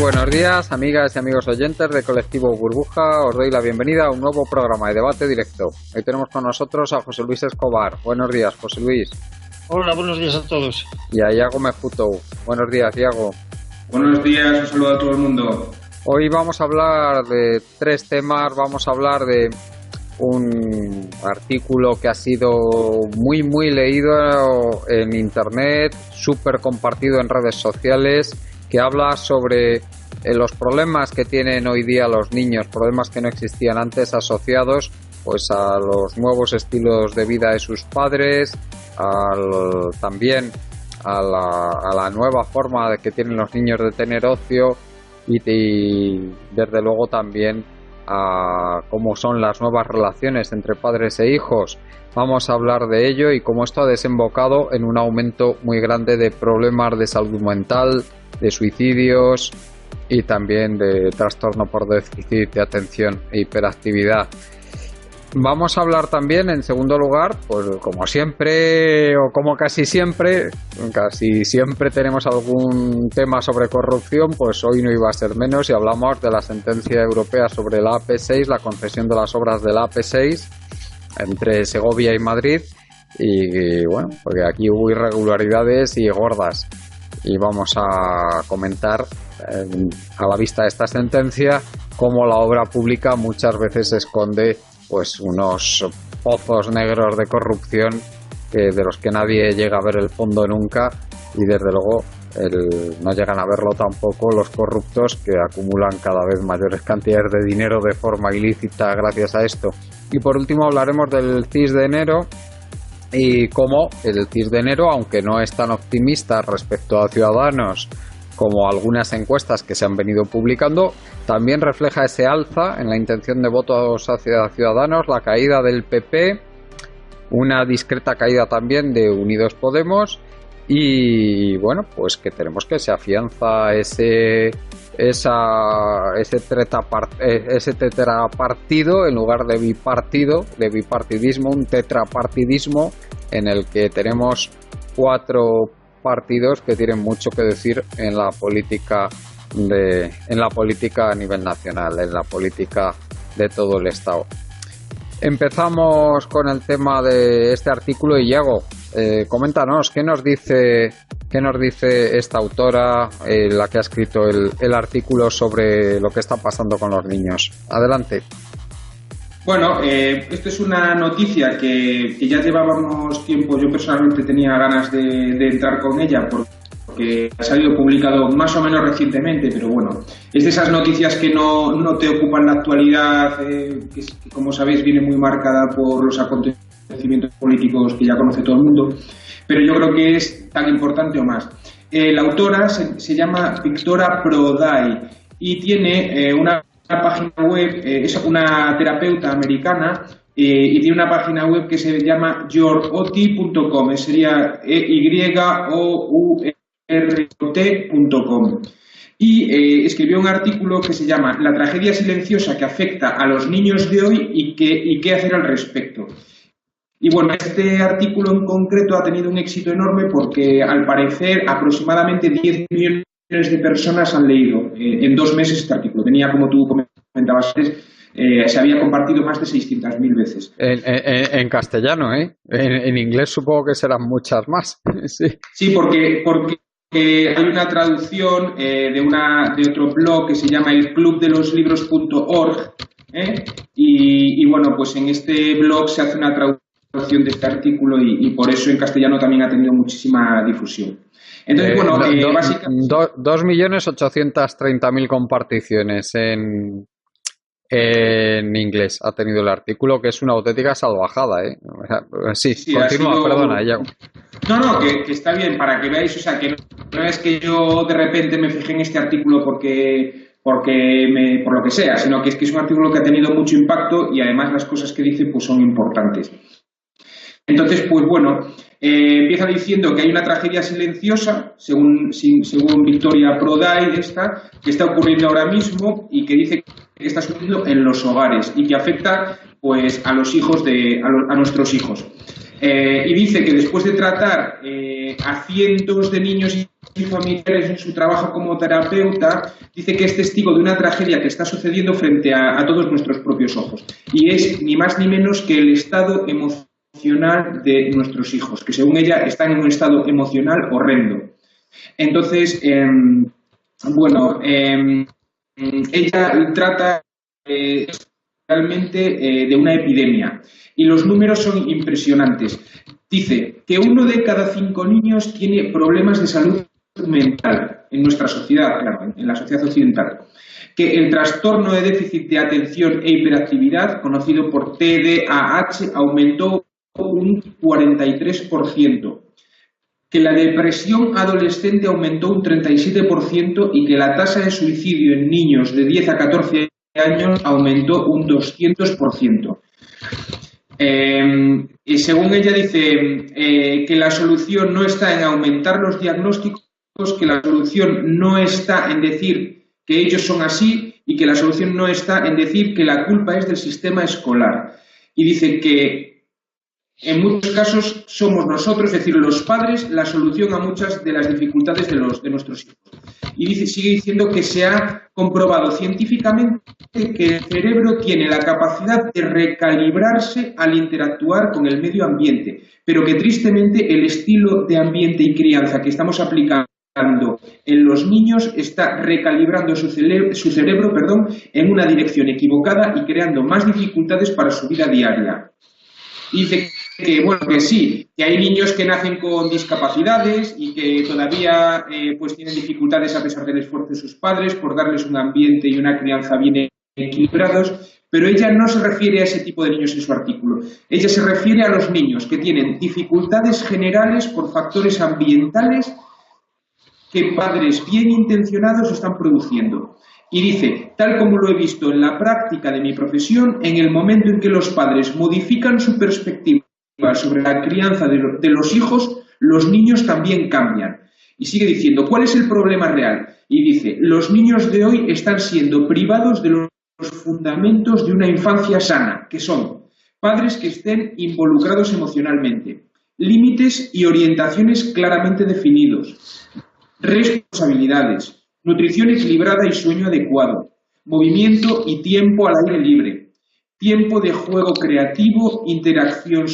buenos días, amigas y amigos oyentes de Colectivo Burbuja. Os doy la bienvenida a un nuevo programa de debate directo. Hoy tenemos con nosotros a José Luis Escobar. Buenos días, José Luis. Hola, buenos días a todos. Y a Iago Mejuto. Buenos días, Iago. Buenos días, un saludo a todo el mundo. Hoy vamos a hablar de tres temas. Vamos a hablar de un artículo que ha sido muy leído en internet, súper compartido en redes sociales, que habla sobre los problemas que tienen hoy día los niños, problemas que no existían antes, asociados pues a los nuevos estilos de vida de sus padres, también a la nueva forma que tienen los niños de tener ocio y desde luego también a cómo son las nuevas relaciones entre padres e hijos. Vamos a hablar de ello y cómo esto ha desembocado en un aumento muy grande de problemas de salud mental, de suicidios y también de trastorno por déficit de atención e hiperactividad. Vamos a hablar también, en segundo lugar, pues como siempre o como casi siempre tenemos algún tema sobre corrupción, pues hoy no iba a ser menos y hablamos de la sentencia europea sobre la AP6, la concesión de las obras de la AP6 entre Segovia y Madrid y bueno, porque aquí hubo irregularidades y gordas y vamos a comentar a la vista de esta sentencia cómo la obra pública muchas veces esconde pues unos pozos negros de corrupción de los que nadie llega a ver el fondo nunca y desde luego no llegan a verlo tampoco los corruptos que acumulan cada vez mayores cantidades de dinero de forma ilícita gracias a esto. Y por último hablaremos del CIS de enero y cómo el CIS de enero, aunque no es tan optimista respecto a Ciudadanos como algunas encuestas que se han venido publicando, también refleja ese alza en la intención de votos hacia Ciudadanos, la caída del PP, una discreta caída también de Unidos Podemos y bueno, pues que tenemos que se afianza ese tetrapartido en lugar de bipartidismo, un tetrapartidismo en el que tenemos 4 partidos que tienen mucho que decir en la política a nivel nacional, en la política de todo el Estado. Empezamos con el tema de este artículo y Iago, coméntanos qué nos dice esta autora, la que ha escrito el artículo sobre lo que está pasando con los niños. Adelante. Bueno, esto es una noticia que ya llevábamos tiempo, yo personalmente tenía ganas de entrar con ella porque ha salido publicado más o menos recientemente, pero bueno, es de esas noticias que no te ocupan la actualidad, que como sabéis viene muy marcada por los acontecimientos políticos que ya conoce todo el mundo, pero yo creo que es tan importante o más. La autora se llama Victoria Prodai y tiene una página web, es una terapeuta americana y tiene una página web que se llama yourot.com, sería yourot.com y escribió un artículo que se llama La tragedia silenciosa que afecta a los niños de hoy y qué hacer al respecto. Y bueno, este artículo en concreto ha tenido un éxito enorme porque al parecer aproximadamente 10 millones de personas han leído en 2 meses este artículo. Tenía, como tú comentabas antes, se había compartido más de 600.000 veces. En castellano, ¿eh? En inglés supongo que serán muchas más. Sí, porque hay una traducción de otro blog que se llama elclubdeloslibros.org y bueno, pues en este blog se hace una traducción de este artículo y por eso en castellano también ha tenido muchísima difusión. Entonces, bueno, básicamente 2.830.000 comparticiones en inglés ha tenido el artículo, que es una auténtica salvajada, ¿eh? Sí, continúa, perdona, ya. No, que está bien, para que veáis, o sea, que no es que yo de repente me fijé en este artículo por lo que sea, sino que es un artículo que ha tenido mucho impacto y además las cosas que dice pues son importantes. Entonces, pues bueno, empieza diciendo que hay una tragedia silenciosa, según Victoria Prodai, que está ocurriendo ahora mismo y que dice que está sucediendo en los hogares y que afecta pues a los hijos a nuestros hijos. Y dice que después de tratar a cientos de niños y familiares en su trabajo como terapeuta, dice que es testigo de una tragedia que está sucediendo frente a todos nuestros propios ojos. Y es ni más ni menos que el estado emocional de nuestros hijos, que según ella están en un estado emocional horrendo. Entonces, ella trata realmente de una epidemia y los números son impresionantes. Dice que 1 de cada 5 niños tiene problemas de salud mental en nuestra sociedad, claro, en la sociedad occidental. Que el trastorno de déficit de atención e hiperactividad, conocido por TDAH, aumentó un 43%. Que la depresión adolescente aumentó un 37% y que la tasa de suicidio en niños de 10 a 14 años aumentó un 200%. Y según ella dice que la solución no está en aumentar los diagnósticos, que la solución no está en decir que ellos son así y que la solución no está en decir que la culpa es del sistema escolar. Y dice que en muchos casos somos nosotros, es decir, los padres, la solución a muchas de las dificultades de nuestros hijos. Y sigue diciendo que se ha comprobado científicamente que el cerebro tiene la capacidad de recalibrarse al interactuar con el medio ambiente, pero que tristemente el estilo de ambiente y crianza que estamos aplicando en los niños está recalibrando su cerebro, en una dirección equivocada y creando más dificultades para su vida diaria. Dice que sí, que hay niños que nacen con discapacidades y que todavía pues tienen dificultades a pesar del esfuerzo de sus padres por darles un ambiente y una crianza bien equilibrados, pero ella no se refiere a ese tipo de niños en su artículo. Ella se refiere a los niños que tienen dificultades generales por factores ambientales que padres bien intencionados están produciendo. Y dice, tal como lo he visto en la práctica de mi profesión, en el momento en que los padres modifican su perspectiva sobre la crianza de los hijos, los niños también cambian. Y sigue diciendo, ¿cuál es el problema real? Y dice, los niños de hoy están siendo privados de los fundamentos de una infancia sana, que son padres que estén involucrados emocionalmente, límites y orientaciones claramente definidos, responsabilidades, nutrición equilibrada y sueño adecuado, movimiento y tiempo al aire libre, tiempo de juego creativo, interacción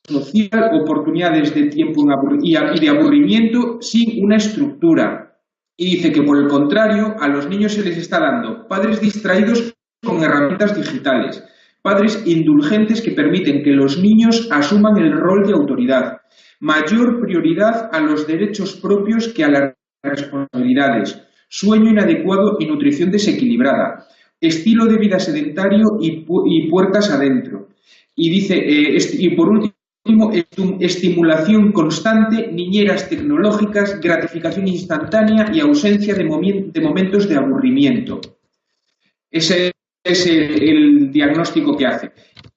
social, oportunidades de tiempo y de aburrimiento sin una estructura. Y dice que por el contrario, a los niños se les está dando padres distraídos con herramientas digitales, padres indulgentes que permiten que los niños asuman el rol de autoridad, mayor prioridad a los derechos propios que a las responsabilidades, sueño inadecuado y nutrición desequilibrada, estilo de vida sedentario y puertas adentro. Y dice, y por último, estimulación constante, niñeras tecnológicas, gratificación instantánea y ausencia de momentos de aburrimiento. Ese es el diagnóstico que hace.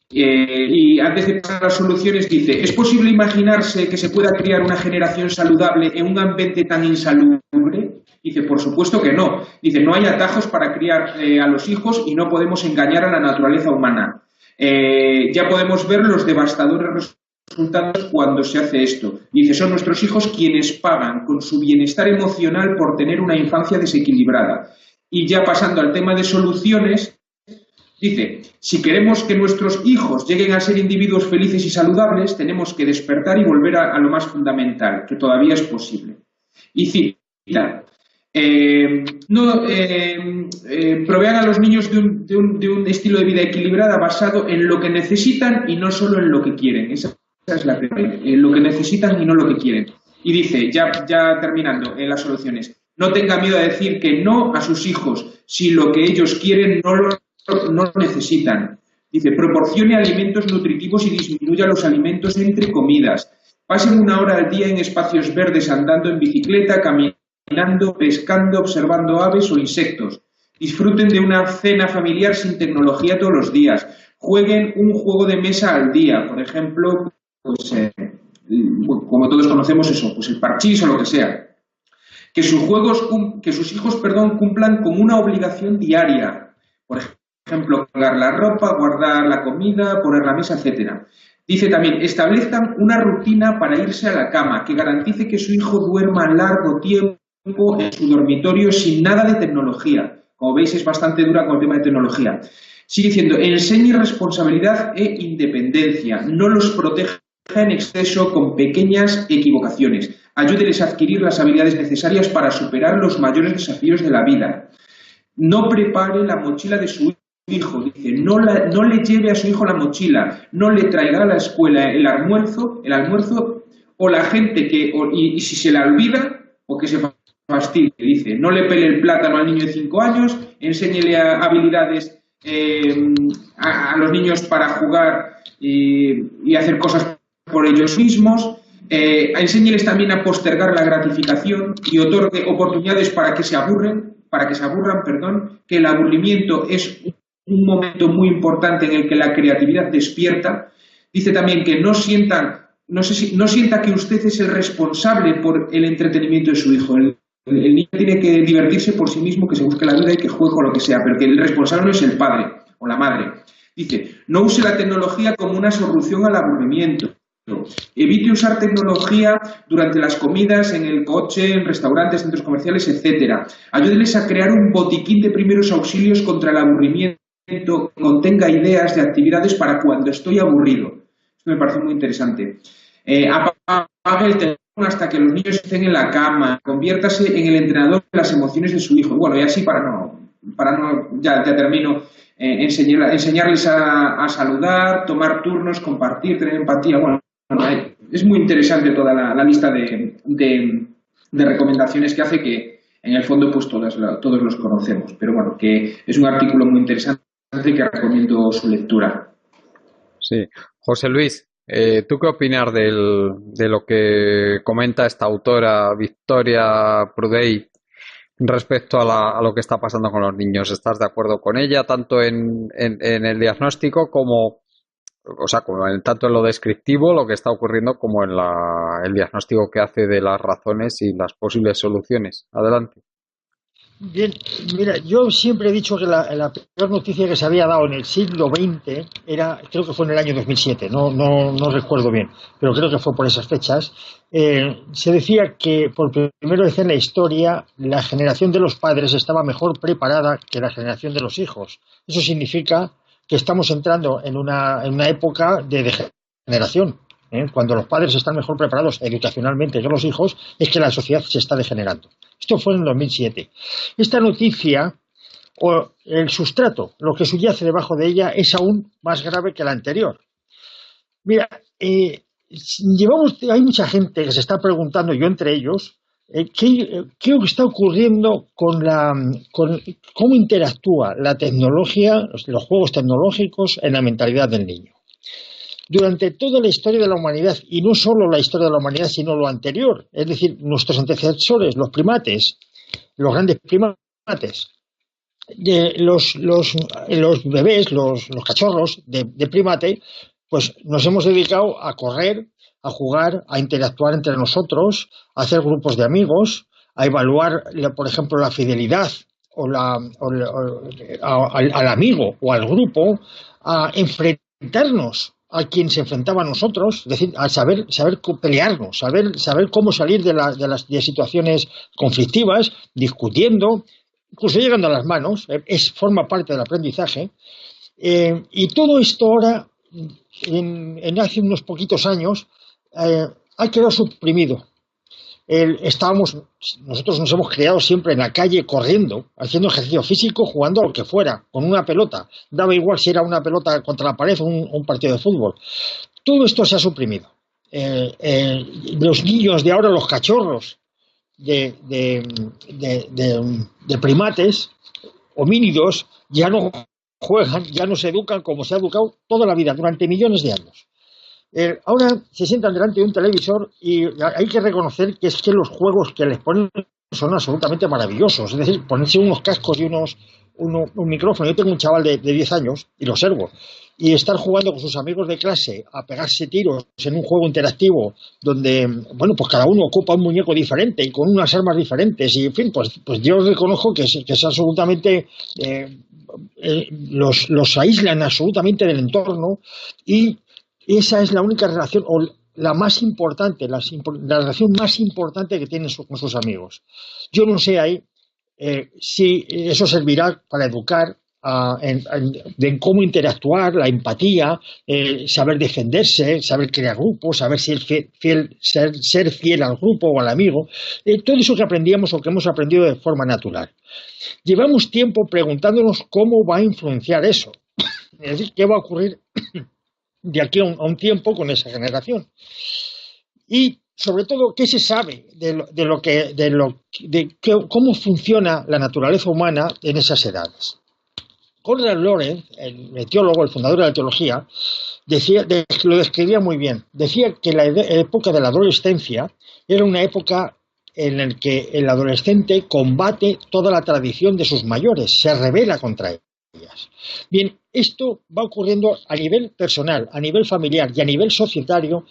Y antes de pasar a las soluciones dice, ¿es posible imaginarse que se pueda crear una generación saludable en un ambiente tan insalubre? Dice, por supuesto que no. Dice, no hay atajos para criar a los hijos y no podemos engañar a la naturaleza humana. Ya podemos ver los devastadores resultados cuando se hace esto. Dice, son nuestros hijos quienes pagan con su bienestar emocional por tener una infancia desequilibrada. Y ya pasando al tema de soluciones, dice, si queremos que nuestros hijos lleguen a ser individuos felices y saludables, tenemos que despertar y volver a lo más fundamental, que todavía es posible. Y cita, provean a los niños de un estilo de vida equilibrada basado en lo que necesitan y no solo en lo que quieren. Esa es la primera, en lo que necesitan y no lo que quieren. Y dice, ya terminando en las soluciones, no tenga miedo a decir que no a sus hijos si lo que ellos quieren no lo necesitan. Dice, proporcione alimentos nutritivos y disminuya los alimentos entre comidas. Pasen 1 hora al día en espacios verdes andando en bicicleta, caminando, pescando, observando aves o insectos. Disfruten de una cena familiar sin tecnología todos los días. Jueguen un juego de mesa al día, por ejemplo, pues, como todos conocemos eso, pues el parchís o lo que sea. Que sus hijos cumplan con una obligación diaria, por ejemplo, colgar la ropa, guardar la comida, poner la mesa, etc. Dice también, establezcan una rutina para irse a la cama, que garantice que su hijo duerma largo tiempo en su dormitorio sin nada de tecnología. Como veis, es bastante dura con el tema de tecnología. Sigue diciendo, enseñe responsabilidad e independencia, no los proteja en exceso con pequeñas equivocaciones, ayúdeles a adquirir las habilidades necesarias para superar los mayores desafíos de la vida. No prepare la mochila de su hijo, dice, no le lleve a su hijo la mochila, no le traiga a la escuela el almuerzo o la gente y si se la olvida o que se fastidie, dice, no le pele el plátano al niño de 5 años, enséñele habilidades a los niños para jugar y hacer cosas por ellos mismos, enséñeles también a postergar la gratificación y otorgue oportunidades para que se aburran, que el aburrimiento es un momento muy importante en el que la creatividad despierta. Dice también que no sienta que usted es el responsable por el entretenimiento de su hijo. El niño tiene que divertirse por sí mismo, que se busque la vida y que juegue con lo que sea, pero que el responsable no es el padre o la madre. Dice, no use la tecnología como una solución al aburrimiento. Evite usar tecnología durante las comidas, en el coche, en restaurantes, centros comerciales, etcétera. Ayúdeles a crear un botiquín de primeros auxilios contra el aburrimiento que contenga ideas de actividades para cuando estoy aburrido. Esto me parece muy interesante. Apague el teléfono hasta que los niños estén en la cama. Conviértase en el entrenador de las emociones de su hijo. Bueno, y así ya termino. Enseñarles a saludar, tomar turnos, compartir, tener empatía. Bueno, es muy interesante toda la lista de recomendaciones que hace, que en el fondo pues todos los conocemos, pero bueno, que es un artículo muy interesante que recomiendo su lectura. Sí. José Luis, ¿tú qué opinas de lo que comenta esta autora, Victoria Prudey, respecto a lo que está pasando con los niños? ¿Estás de acuerdo con ella tanto en el diagnóstico como tanto en lo descriptivo, lo que está ocurriendo, como en el diagnóstico que hace de las razones y las posibles soluciones? Adelante. Bien, mira, yo siempre he dicho que la peor noticia que se había dado en el siglo XX creo que fue en el año 2007, no recuerdo bien, pero creo que fue por esas fechas. Se decía que por primera vez en la historia la generación de los padres estaba mejor preparada que la generación de los hijos. Eso significa que estamos entrando en una época de degeneración. Cuando los padres están mejor preparados educacionalmente que los hijos, es que la sociedad se está degenerando. Esto fue en el 2007. Esta noticia, o el sustrato, lo que subyace debajo de ella, es aún más grave que la anterior. Mira, hay mucha gente que se está preguntando, yo entre ellos, ¿qué está ocurriendo con cómo interactúa la tecnología, los juegos tecnológicos en la mentalidad del niño? Durante toda la historia de la humanidad, y no solo la historia de la humanidad, sino lo anterior, es decir, nuestros antecesores, los primates, los grandes primates, los bebés, los cachorros de primate, pues nos hemos dedicado a correr, a jugar, a interactuar entre nosotros, a hacer grupos de amigos, a evaluar, por ejemplo, la fidelidad al amigo o al grupo, a enfrentarnos a quien se enfrentaba a nosotros, es decir, a saber pelearnos, saber cómo salir de situaciones conflictivas, discutiendo, incluso llegando a las manos, forma parte del aprendizaje. Y todo esto ahora, hace unos poquitos años, ha quedado suprimido. Nosotros nos hemos criado siempre en la calle corriendo, haciendo ejercicio físico, jugando a lo que fuera, con una pelota. Daba igual si era una pelota contra la pared o un partido de fútbol. Todo esto se ha suprimido. Los niños de ahora, los cachorros de primates, homínidos, ya no juegan, ya no se educan como se ha educado toda la vida, durante millones de años. Ahora se sientan delante de un televisor y hay que reconocer que es que los juegos que les ponen son absolutamente maravillosos. Es decir, ponerse unos cascos y un micrófono. Yo tengo un chaval de 10 años y lo observo. Y estar jugando con sus amigos de clase a pegarse tiros en un juego interactivo donde, bueno, pues cada uno ocupa un muñeco diferente y con unas armas diferentes. Y, en fin, pues yo reconozco que es absolutamente... los aíslan absolutamente del entorno y esa es la única relación, o la más importante, la relación más importante que tienen con sus amigos. Yo no sé ahí si eso servirá para educar en cómo interactuar, la empatía, saber defenderse, saber crear grupos, saber ser fiel al grupo o al amigo, todo eso que aprendíamos o que hemos aprendido de forma natural. Llevamos tiempo preguntándonos cómo va a influenciar eso, es decir, qué va a ocurrir de aquí a un tiempo con esa generación. Y sobre todo, ¿qué se sabe de cómo funciona la naturaleza humana en esas edades? Konrad Lorenz, el etiólogo, el fundador de la etiología, lo describía muy bien. Decía que la época de la adolescencia era una época en la que el adolescente combate toda la tradición de sus mayores, se rebela contra ellas. Bien, esto va ocurriendo a nivel personal, a nivel familiar y a nivel societario,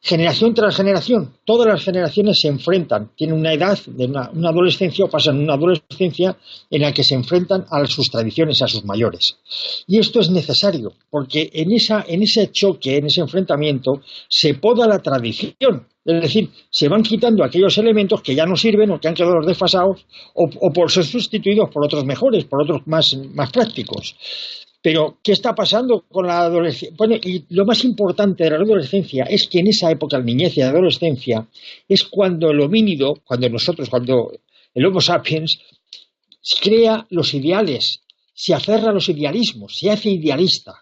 generación tras generación. Todas las generaciones se enfrentan, tienen una edad de una adolescencia o pasan una adolescencia en la que se enfrentan a sus tradiciones, a sus mayores. Y esto es necesario, porque en ese choque, en ese enfrentamiento, se poda la tradición. Es decir, se van quitando aquellos elementos que ya no sirven o que han quedado desfasados o por ser sustituidos por otros mejores, por otros más prácticos. Pero, ¿qué está pasando con la adolescencia? Bueno, y lo más importante de la adolescencia es que en esa época, la niñez y la adolescencia, es cuando el homínido, cuando el Homo sapiens, crea los ideales, se aferra a los idealismos, se hace idealista.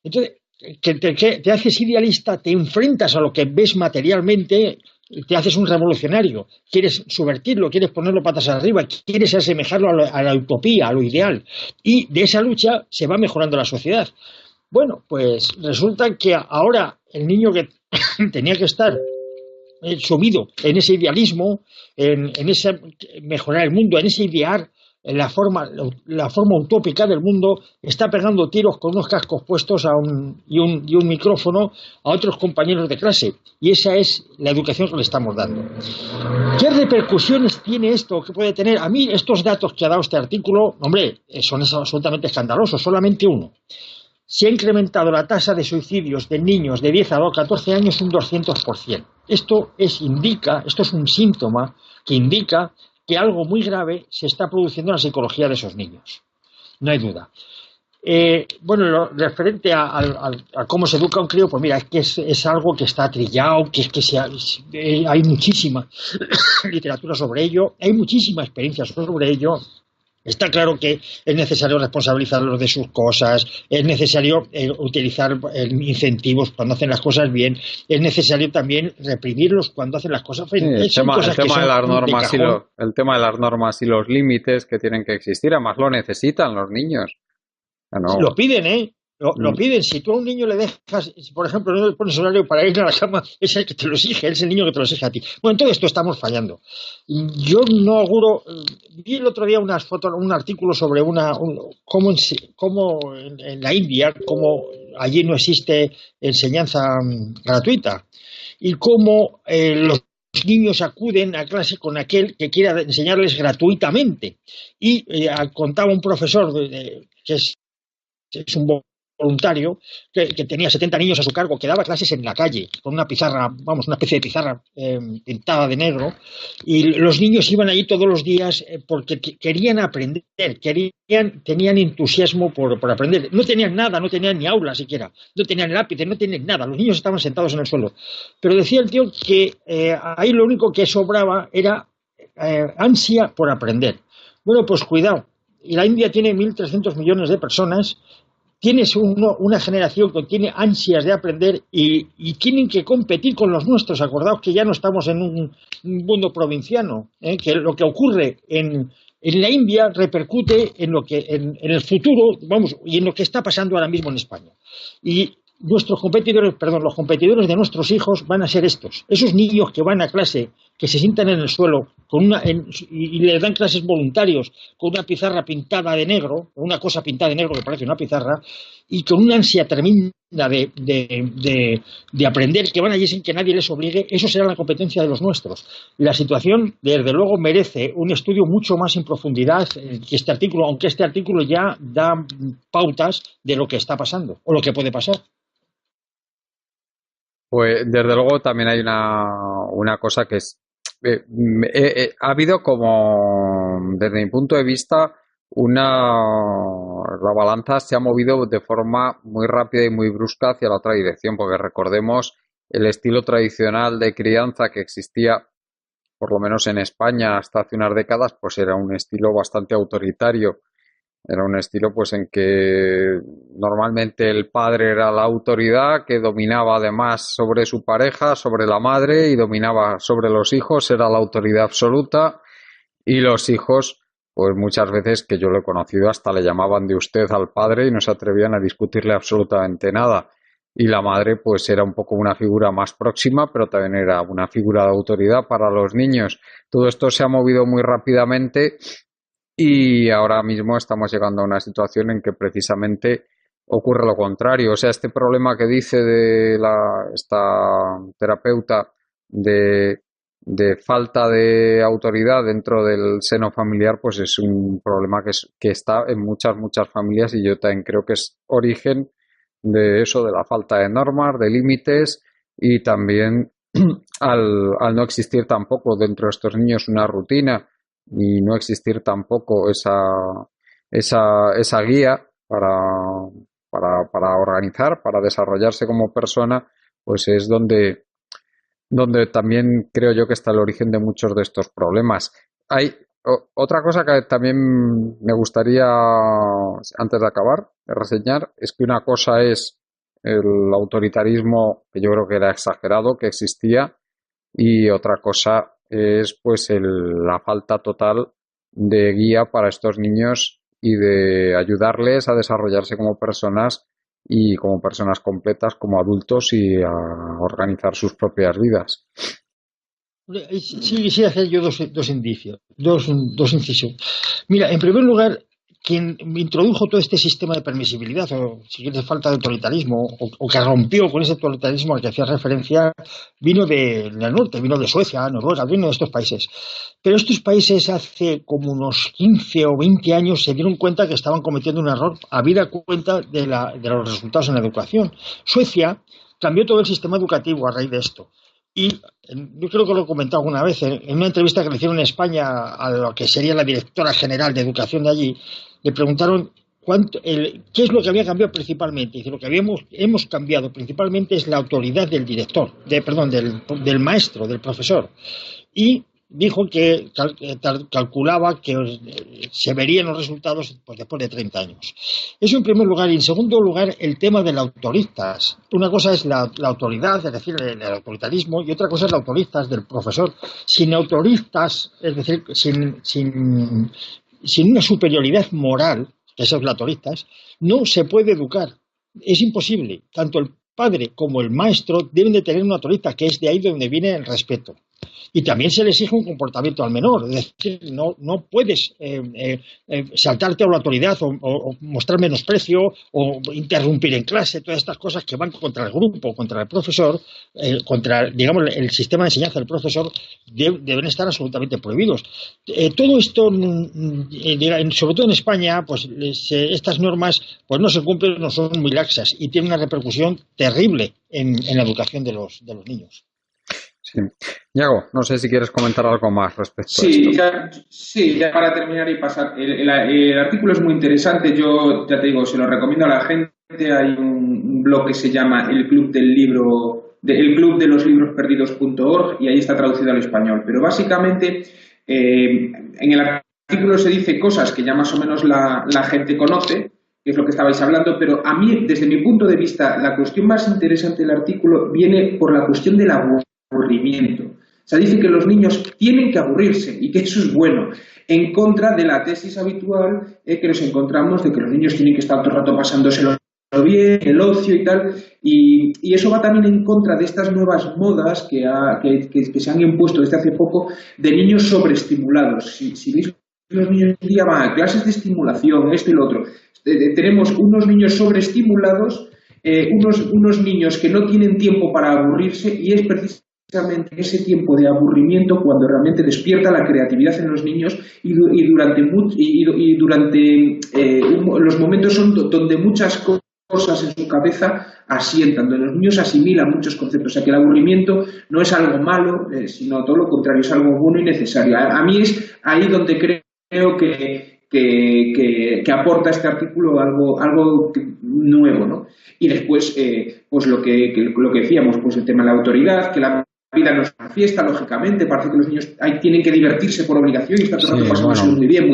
Entonces, que te haces idealista, te enfrentas a lo que ves materialmente, te haces un revolucionario, quieres subvertirlo, quieres ponerlo patas arriba, quieres asemejarlo a la utopía, a lo ideal, y de esa lucha se va mejorando la sociedad. Bueno, pues resulta que ahora el niño que tenía que estar sumido en ese idealismo, en ese mejorar el mundo, en ese idear, en la forma utópica del mundo, está pegando tiros con unos cascos puestos y un micrófono a otros compañeros de clase. Y esa es la educación que le estamos dando. ¿Qué repercusiones tiene esto? ¿Qué puede tener? A mí estos datos que ha dado este artículo, hombre, son absolutamente escandalosos. Solamente uno. Se ha incrementado la tasa de suicidios de niños de 10 a 14 años un 200%. Esto es un síntoma que indica que algo muy grave se está produciendo en la psicología de esos niños. No hay duda. Bueno, lo referente a cómo se educa un crío, pues mira, es que es algo que está trillado, hay muchísima literatura sobre ello, hay muchísima experiencia sobre ello. Está claro que es necesario responsabilizarlos de sus cosas, es necesario utilizar incentivos cuando hacen las cosas bien, es necesario también reprimirlos cuando hacen las cosas bien. El tema de las normas y los límites que tienen que existir, además lo necesitan los niños. No. Lo piden, ¿eh? Lo piden. Si tú a un niño le dejas, por ejemplo, no le pones horario para ir a la cama, es el que te lo exige, es el niño que te lo exige a ti. Bueno, en todo esto estamos fallando. Yo no auguro. Vi el otro día un artículo sobre cómo en la India, cómo allí no existe enseñanza gratuita y cómo los niños acuden a clase con aquel que quiera enseñarles gratuitamente. Y contaba un profesor que es un voluntario que tenía 70 niños a su cargo, que daba clases en la calle con una pizarra, una especie de pizarra pintada de negro, y los niños iban allí todos los días porque querían aprender, tenían entusiasmo por aprender. No tenían nada, no tenían ni aula siquiera, no tenían lápices, no tenían nada, los niños estaban sentados en el suelo. Pero decía el tío que ahí lo único que sobraba era ansia por aprender. Bueno, pues cuidado, y la India tiene 1.300 millones de personas. Tienes una generación que tiene ansias de aprender y tienen que competir con los nuestros. Acordaos que ya no estamos en un mundo provinciano, que lo que ocurre en la India repercute en el futuro, y en lo que está pasando ahora mismo en España. Y los competidores de nuestros hijos van a ser esos niños que van a clase, que se sientan en el suelo y les dan clases voluntarios con una pizarra pintada de negro, o una cosa pintada de negro que parece una pizarra, y con una ansia tremenda de aprender, que van allí sin que nadie les obligue. Eso será la competencia de los nuestros. La situación, desde luego, merece un estudio mucho más en profundidad que este artículo, aunque este artículo ya da pautas de lo que está pasando o lo que puede pasar. Pues desde luego también hay una cosa que es, ha habido como, desde mi punto de vista, la balanza se ha movido de forma muy rápida y muy brusca hacia la otra dirección, porque recordemos el estilo tradicional de crianza que existía, por lo menos en España hasta hace unas décadas, pues era un estilo bastante autoritario. Era un estilo pues en que normalmente el padre era la autoridad que dominaba además sobre su pareja, sobre la madre y dominaba sobre los hijos, era la autoridad absoluta y los hijos pues muchas veces que yo lo he conocido hasta le llamaban de usted al padre y no se atrevían a discutirle absolutamente nada. Y la madre pues era un poco una figura más próxima, pero también era una figura de autoridad para los niños. Todo esto se ha movido muy rápidamente y ahora mismo estamos llegando a una situación en que precisamente ocurre lo contrario. O sea, este problema que dice esta terapeuta de, de falta de autoridad dentro del seno familiar, pues es un problema que está en muchas familias y yo también creo que es origen de eso, de la falta de normas, de límites y también al no existir tampoco dentro de estos niños una rutina y no existir tampoco esa guía para organizar, para desarrollarse como persona, pues es donde también creo yo que está el origen de muchos de estos problemas. Hay otra cosa que también me gustaría, antes de acabar, de reseñar, es que una cosa es el autoritarismo, que yo creo que era exagerado, que existía, y otra cosa es pues la falta total de guía para estos niños y de ayudarles a desarrollarse como personas y como personas completas, como adultos y a organizar sus propias vidas. Sí, quisiera hacer yo dos indicios, dos incisos. Mira, en primer lugar, quien introdujo todo este sistema de permisibilidad, o si quieres, falta de autoritarismo, o que rompió con ese autoritarismo al que hacía referencia, vino del norte, vino de Suecia, Noruega, vino de estos países. Pero estos países hace como unos 15 o 20 años se dieron cuenta que estaban cometiendo un error, habida cuenta de los resultados en la educación. Suecia cambió todo el sistema educativo a raíz de esto. Y yo creo que lo he comentado alguna vez, en una entrevista que le hicieron en España a lo que sería la directora general de educación de allí, le preguntaron qué es lo que había cambiado principalmente. Dice, lo que hemos cambiado principalmente es la autoridad del director, del maestro, del profesor. Y dijo que calculaba que se verían los resultados pues, después de 30 años. Eso en primer lugar. Y en segundo lugar, el tema de los autoristas. Una cosa es la autoridad, es decir, el autoritarismo, y otra cosa es la autoristas del profesor. Sin autoristas, es decir, sin una superioridad moral, que esos autoristas, no se puede educar. Es imposible. Tanto el padre como el maestro deben de tener una autorista, que es de ahí donde viene el respeto. Y también se le exige un comportamiento al menor, es decir, no puedes saltarte a la autoridad o mostrar menosprecio o interrumpir en clase, todas estas cosas que van contra el grupo, contra el profesor, contra, digamos, el sistema de enseñanza del profesor, deben estar absolutamente prohibidos. Todo esto, sobre todo en España, pues estas normas pues no se cumplen, no son muy laxas y tienen una repercusión terrible en la educación de los niños. Sí. Yago, no sé si quieres comentar algo más respecto a esto. Ya para terminar y pasar. El artículo es muy interesante. Yo, ya te digo, se lo recomiendo a la gente. Hay un blog que se llama El Club de los Libros Perdidos.org y ahí está traducido al español. Pero básicamente en el artículo se dice cosas que ya más o menos la gente conoce, que es lo que estabais hablando, pero a mí, desde mi punto de vista, la cuestión más interesante del artículo viene por la cuestión del aburrimiento. O sea, dice que los niños tienen que aburrirse y que eso es bueno, en contra de la tesis habitual que nos encontramos de que los niños tienen que estar todo el rato pasándoselo bien, el ocio y tal, y eso va también en contra de estas nuevas modas que se han impuesto desde hace poco de niños sobreestimulados. Si veis, los niños hoy día van a clases de estimulación, esto y lo otro. Tenemos unos niños sobreestimulados, unos niños que no tienen tiempo para aburrirse y es precisamente ese tiempo de aburrimiento cuando realmente despierta la creatividad en los niños y durante los momentos son donde muchas cosas cosas en su cabeza asientan, donde los niños asimilan muchos conceptos. O sea, que el aburrimiento no es algo malo, sino todo lo contrario, es algo bueno y necesario. A mí es ahí donde creo que aporta este artículo algo nuevo, ¿no? Y después, pues lo que decíamos, pues el tema de la autoridad, que la vida no es una fiesta, lógicamente, parece que los niños tienen que divertirse por obligación y está todo el rato pasándose muy bien,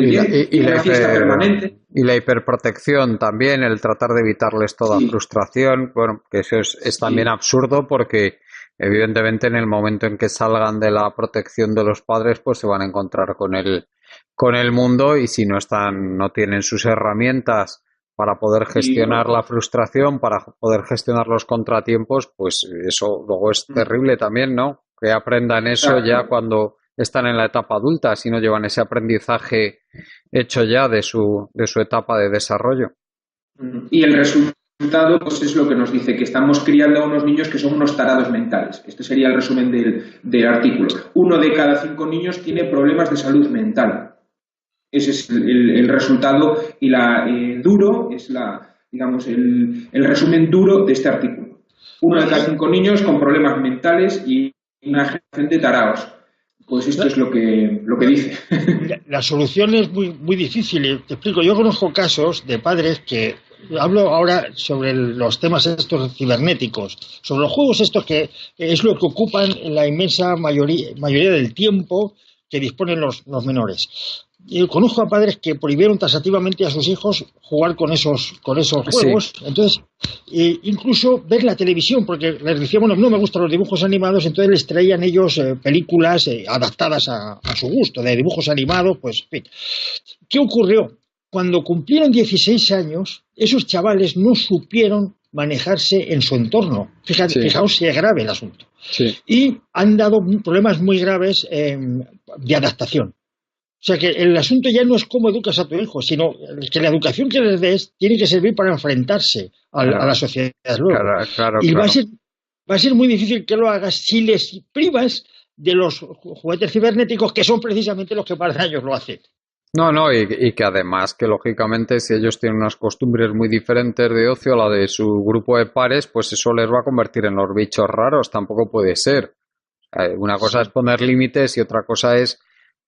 y una fiesta permanente. Y la hiperprotección también, el tratar de evitarles toda frustración, bueno, que eso es también absurdo porque evidentemente en el momento en que salgan de la protección de los padres, pues se van a encontrar con el mundo, y si no tienen sus herramientas para poder gestionar la frustración, para poder gestionar los contratiempos, pues eso luego es terrible también, ¿no? Que aprendan eso ya cuando están en la etapa adulta, si no llevan ese aprendizaje hecho ya de su etapa de desarrollo. Y el resultado, pues es lo que nos dice, que estamos criando a unos niños que son unos tarados mentales. Este sería el resumen del artículo. 1 de cada 5 niños tiene problemas de salud mental. Ese es el resultado y duro es el resumen duro de este artículo. 1 de cada 5 niños con problemas mentales y una generación de taraos. Pues esto es lo que dice. La solución es muy, muy difícil. Te explico. Yo conozco casos de padres que hablo ahora sobre los temas estos cibernéticos, sobre los juegos estos que es lo que ocupan la inmensa mayoría del tiempo que disponen los menores. Yo conozco a padres que prohibieron taxativamente a sus hijos jugar con esos juegos. Sí. Entonces, incluso ver la televisión, porque les decían, bueno, no me gustan los dibujos animados, entonces les traían ellos películas adaptadas a su gusto, de dibujos animados, pues, en fin. ¿Qué ocurrió? Cuando cumplieron 16 años, esos chavales no supieron manejarse en su entorno. Fijaos si es grave el asunto. Sí. Y han dado problemas muy graves de adaptación. O sea que el asunto ya no es cómo educas a tu hijo, sino que la educación que les des tiene que servir para enfrentarse a la sociedad luego. Claro. Va a ser muy difícil que lo hagas si les privas de los juguetes cibernéticos, que son precisamente los que más daños lo hacen. No, y que además que lógicamente si ellos tienen unas costumbres muy diferentes de ocio a la de su grupo de pares, pues eso les va a convertir en los bichos raros, tampoco puede ser. Una cosa es poner límites y otra cosa es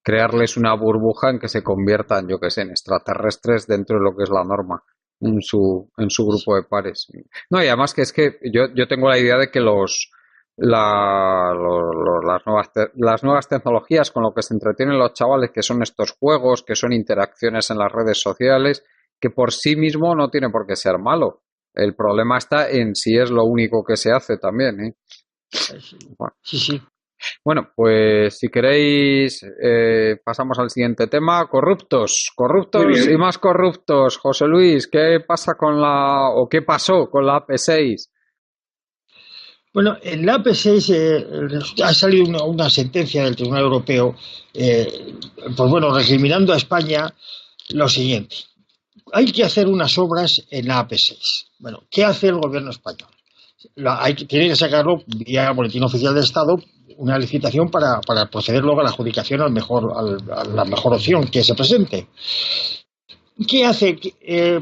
crearles una burbuja en que se conviertan, yo que sé, en extraterrestres dentro de lo que es la norma en su grupo de pares. No, y además que es que yo tengo la idea de que las nuevas tecnologías con lo que se entretienen los chavales, que son estos juegos, que son interacciones en las redes sociales, que por sí mismo no tiene por qué ser malo. El problema está en si es lo único que se hace también, ¿eh? Bueno. Sí. Bueno, pues si queréis pasamos al siguiente tema. Corruptos y más corruptos. José Luis, ¿qué pasa qué pasó con la AP6? Bueno, en la AP6 ha salido una sentencia del Tribunal Europeo, pues bueno, recriminando a España lo siguiente. Hay que hacer unas obras en la AP6. Bueno, ¿qué hace el gobierno español? Tiene que sacarlo vía Boletín Oficial del Estado, una licitación para proceder luego a la adjudicación a la mejor opción que se presente. ¿Qué hace?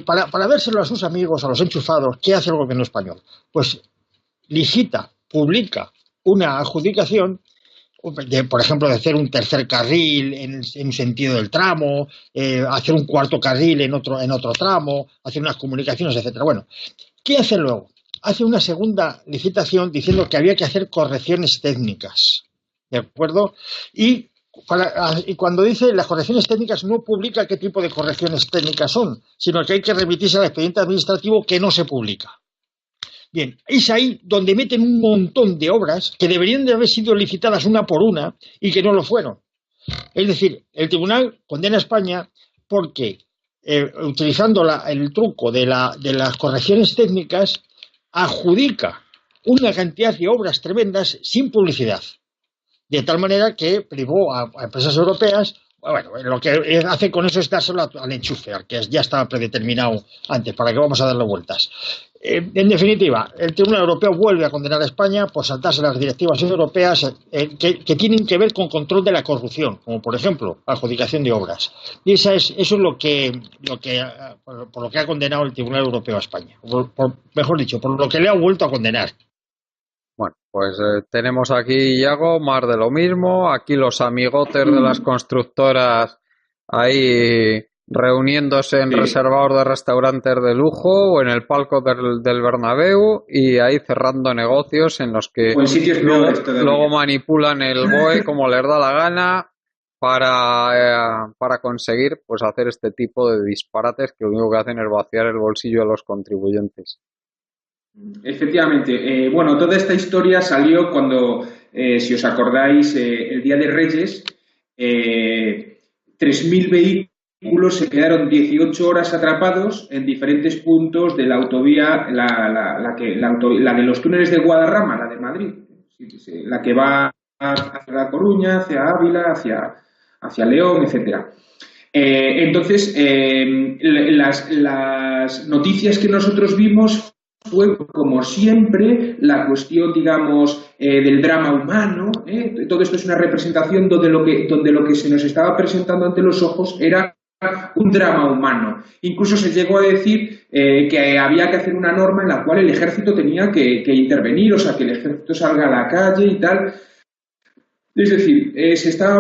Para dárselo a sus amigos, a los enchufados, ¿qué hace el gobierno español? Pues publica una adjudicación, por ejemplo, de hacer un tercer carril en un sentido del tramo, hacer un cuarto carril en otro tramo, hacer unas comunicaciones, etcétera. Bueno, ¿qué hace luego? Hace una segunda licitación diciendo que había que hacer correcciones técnicas, ¿de acuerdo? Y cuando dice las correcciones técnicas no publica qué tipo de correcciones técnicas son, sino que hay que remitirse al expediente administrativo que no se publica. Bien, es ahí donde meten un montón de obras que deberían de haber sido licitadas una por una y que no lo fueron. Es decir, el tribunal condena a España porque, utilizando el truco de las correcciones técnicas, adjudica una cantidad de obras tremendas sin publicidad, de tal manera que privó a empresas europeas. Bueno, lo que hace con eso es dárselo al enchufe, que ya estaba predeterminado antes, para que vamos a darle vueltas. En definitiva, el Tribunal Europeo vuelve a condenar a España por saltarse las directivas europeas que tienen que ver con control de la corrupción, como por ejemplo adjudicación de obras. Y eso es por lo que ha condenado el Tribunal Europeo a España. Mejor dicho, por lo que le ha vuelto a condenar. Bueno, pues tenemos aquí, Iago, más de lo mismo. Aquí los amigotes de las constructoras ahí reuniéndose en Sí. reservados de restaurantes de lujo o en el palco del Bernabéu y ahí cerrando negocios en los que O en sitios luego, peores luego todavía. manipulan el BOE como les da la gana para conseguir pues hacer este tipo de disparates que lo único que hacen es vaciar el bolsillo a los contribuyentes. Efectivamente. Bueno, toda esta historia salió cuando, si os acordáis, el Día de Reyes, 3.000 vehículos se quedaron 18 horas atrapados en diferentes puntos de la autovía, la de los túneles de Guadarrama, la de Madrid, la que va hacia La Coruña, hacia Ávila, hacia León, etcétera. Entonces, las noticias que nosotros vimos fue, como siempre, la cuestión, digamos, del drama humano. Todo esto es una representación donde lo que se nos estaba presentando ante los ojos era un drama humano. Incluso se llegó a decir que había que hacer una norma en la cual el ejército tenía que intervenir, o sea, que el ejército salga a la calle y tal. Es decir, se estaba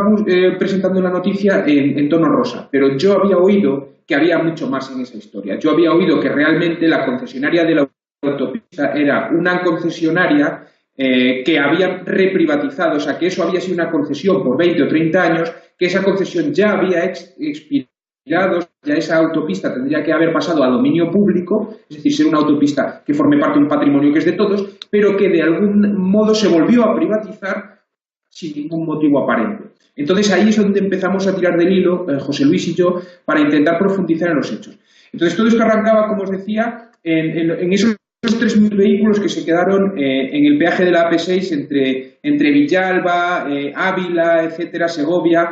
presentando la noticia en tono rosa, pero yo había oído que había mucho más en esa historia. Yo había oído que realmente la concesionaria de la autopista era una concesionaria que habían reprivatizado, o sea, que eso había sido una concesión por 20 o 30 años, que esa concesión ya había expirado, ya esa autopista tendría que haber pasado a dominio público, es decir, ser una autopista que forme parte de un patrimonio que es de todos, pero que de algún modo se volvió a privatizar sin ningún motivo aparente. Entonces ahí es donde empezamos a tirar del hilo, José Luis y yo, para intentar profundizar en los hechos. Entonces todo esto arrancaba, como os decía, en esos 3.000 vehículos que se quedaron en el peaje de la AP6 entre Villalba, Ávila, etcétera, Segovia,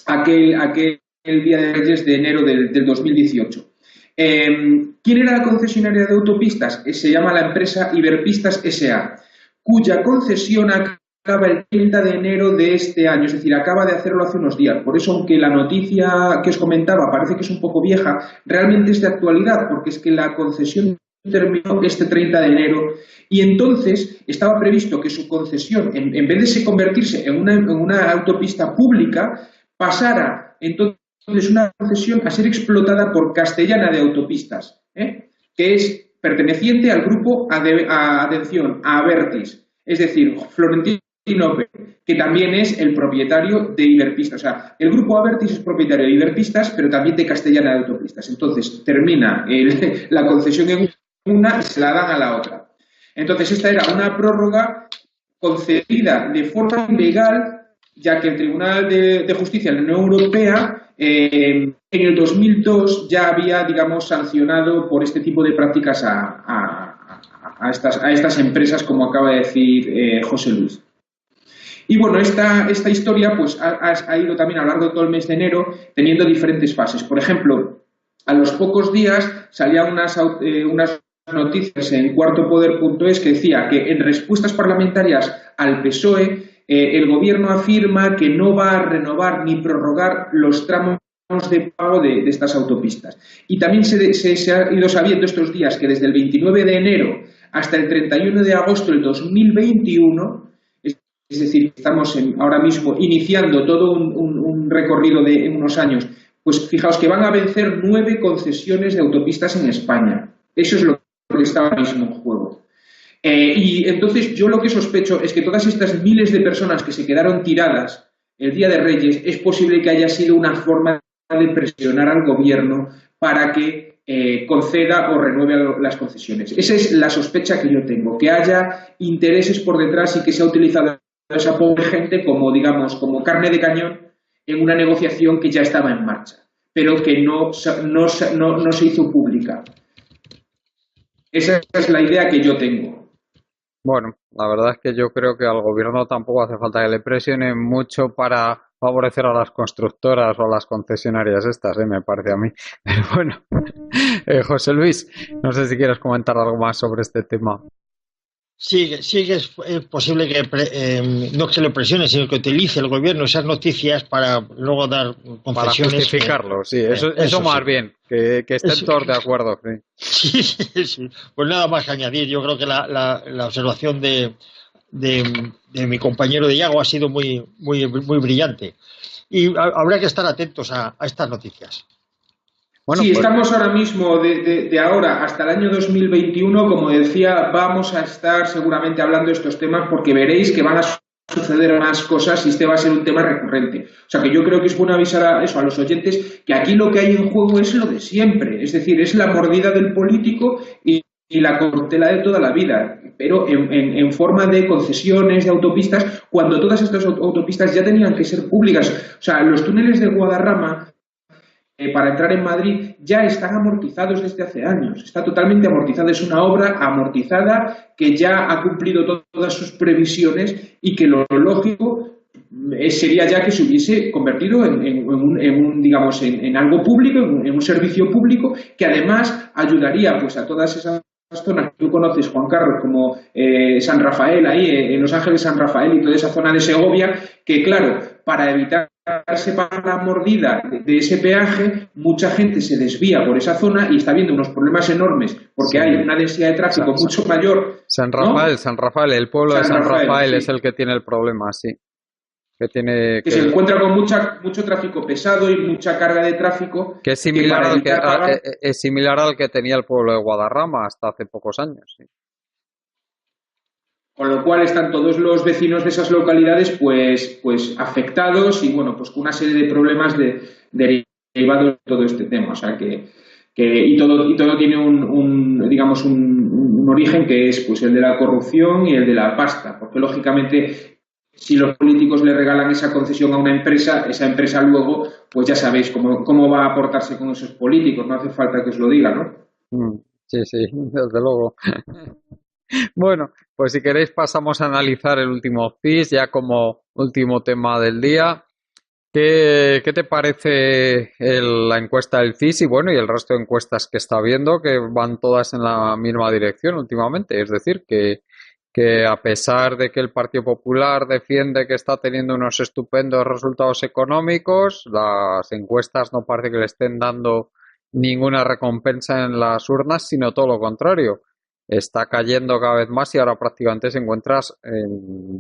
aquel día de Reyes de enero del 2018. ¿Quién era la concesionaria de autopistas? Se llama la empresa Iberpistas S.A., cuya concesión acaba el 30 de enero de este año, es decir, acaba de hacerlo hace unos días. Por eso, aunque la noticia que os comentaba parece que es un poco vieja, realmente es de actualidad, porque es que la concesión terminó este 30 de enero y entonces estaba previsto que su concesión, en vez de convertirse en una autopista pública, pasara entonces una concesión a ser explotada por Castellana de Autopistas, que es perteneciente al grupo, atención, a Abertis, es decir, Florentino, que también es el propietario de Iberpistas. O sea, el grupo Abertis es propietario de Iberpistas, pero también de Castellana de Autopistas. Entonces, termina la concesión en una y se la dan a la otra. Entonces, esta era una prórroga concedida de forma ilegal, ya que el Tribunal de Justicia de la Unión Europea en el 2002 ya había, digamos, sancionado por este tipo de prácticas a estas empresas, como acaba de decir José Luis. Y bueno, esta historia pues ha ido también a lo largo de todo el mes de enero teniendo diferentes fases. Por ejemplo, a los pocos días salían unas noticias en cuartopoder.es que decía que en respuestas parlamentarias al PSOE el gobierno afirma que no va a renovar ni prorrogar los tramos de pago de estas autopistas. Y también se ha ido sabiendo estos días que desde el 29 de enero hasta el 31 de agosto del 2021, es decir, estamos ahora mismo iniciando todo un recorrido de unos años, pues fijaos que van a vencer 9 concesiones de autopistas en España. Eso es lo que está ahora mismo en juego. Y entonces yo lo que sospecho es que todas estas miles de personas que se quedaron tiradas el Día de Reyes, es posible que haya sido una forma de presionar al gobierno para que conceda o renueve las concesiones. Esa es la sospecha que yo tengo, que haya intereses por detrás y que se ha utilizado a esa pobre gente como, digamos, como carne de cañón en una negociación que ya estaba en marcha, pero que no se hizo pública. Esa es la idea que yo tengo. Bueno, la verdad es que yo creo que al gobierno tampoco hace falta que le presionen mucho para favorecer a las constructoras o a las concesionarias estas, me parece a mí. Pero bueno, José Luis, no sé si quieres comentar algo más sobre este tema. Sí que es posible que no que lo presione, sino que utilice el gobierno esas noticias para luego dar concesiones. Para justificarlo, sí, eso más sí. Bien, que estén todos de acuerdo. Sí. Sí. Pues nada más que añadir. Yo creo que la observación de mi compañero de Iago ha sido muy brillante. Y habrá que estar atentos a estas noticias. Bueno, sí, pues estamos ahora mismo, de ahora hasta el año 2021, como decía, vamos a estar seguramente hablando de estos temas porque veréis que van a suceder más cosas y este va a ser un tema recurrente. O sea que yo creo que es bueno avisar a los oyentes que aquí lo que hay en juego es lo de siempre, es decir, es la mordida del político y la corruptela de toda la vida, pero en forma de concesiones, de autopistas, cuando todas estas autopistas ya tenían que ser públicas. O sea, los túneles de Guadarrama para entrar en Madrid ya están amortizados desde hace años, está totalmente amortizado, es una obra amortizada que ya ha cumplido todas sus previsiones y que lo lógico sería ya que se hubiese convertido en algo público, en un servicio público que además ayudaría pues a todas esas zonas que tú conoces, Juan Carlos, como San Rafael, ahí en Los Ángeles, San Rafael y toda esa zona de Segovia, que claro, para evitar la mordida de ese peaje, mucha gente se desvía por esa zona y está habiendo unos problemas enormes porque hay una densidad de tráfico mucho mayor. San Rafael, el pueblo de San Rafael es el que tiene el problema, sí. Que se encuentra con mucho tráfico pesado y mucha carga de tráfico. Que es similar al que tenía el pueblo de Guadarrama hasta hace pocos años, sí. Con lo cual están todos los vecinos de esas localidades pues afectados y bueno, pues con una serie de problemas derivados de todo este tema. O sea y todo tiene un origen que es pues el de la corrupción y el de la pasta, porque lógicamente si los políticos le regalan esa concesión a una empresa, esa empresa luego, pues ya sabéis cómo va a aportarse con esos políticos, no hace falta que os lo diga, ¿no? Sí, desde luego. Bueno, pues si queréis pasamos a analizar el último CIS ya como último tema del día. ¿Qué te parece la encuesta del CIS y y el resto de encuestas que está viendo que van todas en la misma dirección últimamente? Es decir, que a pesar de que el Partido Popular defiende que está teniendo unos estupendos resultados económicos, las encuestas no parece que le estén dando ninguna recompensa en las urnas, sino todo lo contrario. Está cayendo cada vez más y ahora prácticamente se encuentra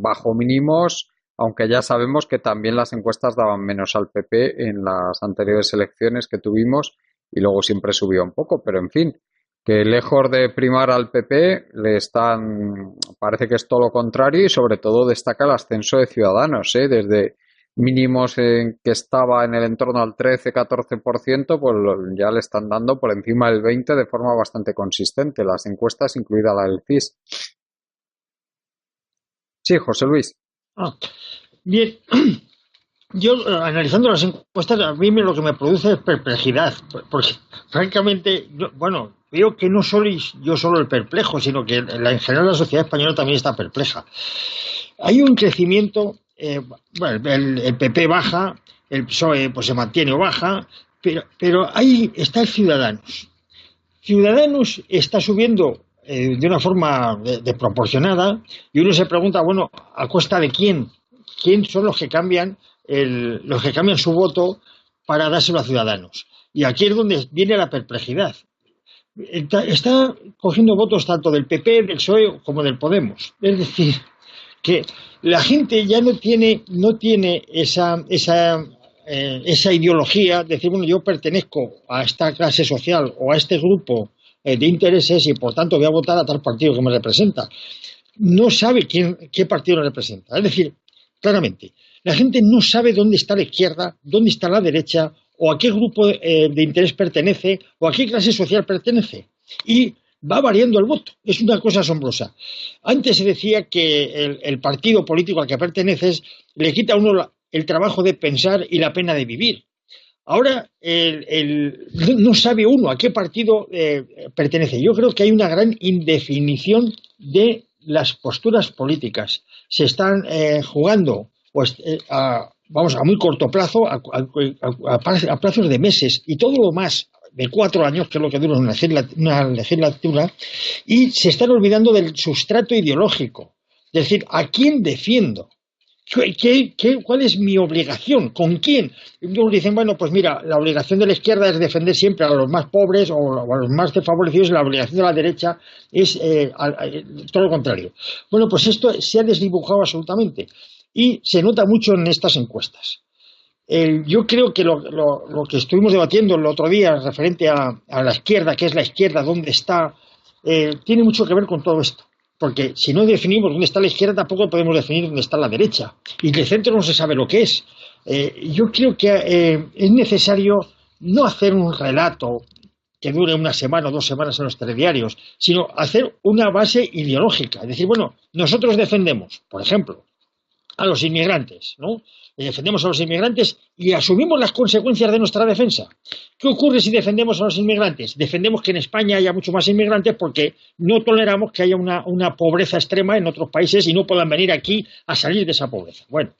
bajo mínimos, aunque ya sabemos que también las encuestas daban menos al PP en las anteriores elecciones que tuvimos y luego siempre subió un poco, pero en fin, que lejos de primar al PP parece que es todo lo contrario y sobre todo destaca el ascenso de Ciudadanos, desde mínimos en que estaba en el entorno al 13-14%, pues ya le están dando por encima del 20% de forma bastante consistente, las encuestas, incluida la del CIS. Sí, José Luis. Bien, yo analizando las encuestas, a mí lo que me produce es perplejidad, porque francamente, veo que no soy yo solo el perplejo, sino que en general la sociedad española también está perpleja. Hay un crecimiento. El PP baja, el PSOE pues se mantiene o baja, pero ahí está el Ciudadanos. Ciudadanos está subiendo de una forma desproporcionada y uno se pregunta, ¿a costa de quién? ¿Quién son los que cambian su voto para dárselo a Ciudadanos? Y aquí es donde viene la perplejidad. Está cogiendo votos tanto del PP, del PSOE como del Podemos. Es decir, que la gente ya no tiene esa ideología de decir, yo pertenezco a esta clase social o a este grupo de intereses y por tanto voy a votar a tal partido que me representa. No sabe qué partido le representa. Es decir, claramente, la gente no sabe dónde está la izquierda, dónde está la derecha o a qué grupo de interés pertenece o a qué clase social pertenece. Y va variando el voto. Es una cosa asombrosa. Antes se decía que el partido político al que perteneces le quita a uno el trabajo de pensar y la pena de vivir. Ahora no sabe uno a qué partido pertenece. Yo creo que hay una gran indefinición de las posturas políticas. Se están jugando vamos, a muy corto plazo, a plazos de meses, y todo lo más de 4 años, que es lo que dura una legislatura, y se están olvidando del sustrato ideológico. Es decir, ¿a quién defiendo? ¿Cuál es mi obligación? ¿Con quién? Unos dicen, bueno, pues mira, la obligación de la izquierda es defender siempre a los más pobres o a los más desfavorecidos, y la obligación de la derecha es todo lo contrario. Bueno, pues esto se ha desdibujado absolutamente y se nota mucho en estas encuestas. Yo creo que lo que estuvimos debatiendo el otro día referente a la izquierda, ¿qué es la izquierda? ¿Dónde está? Tiene mucho que ver con todo esto. Porque si no definimos dónde está la izquierda, tampoco podemos definir dónde está la derecha. Y del centro no se sabe lo que es. Yo creo que es necesario no hacer un relato que dure 1 semana o 2 semanas en los telediarios, sino hacer una base ideológica. Es decir, bueno, nosotros defendemos, por ejemplo, a los inmigrantes, ¿no? Defendemos a los inmigrantes y asumimos las consecuencias de nuestra defensa. ¿Qué ocurre si defendemos a los inmigrantes? Defendemos que en España haya mucho más inmigrantes porque no toleramos que haya una pobreza extrema en otros países y no puedan venir aquí a salir de esa pobreza. Bueno,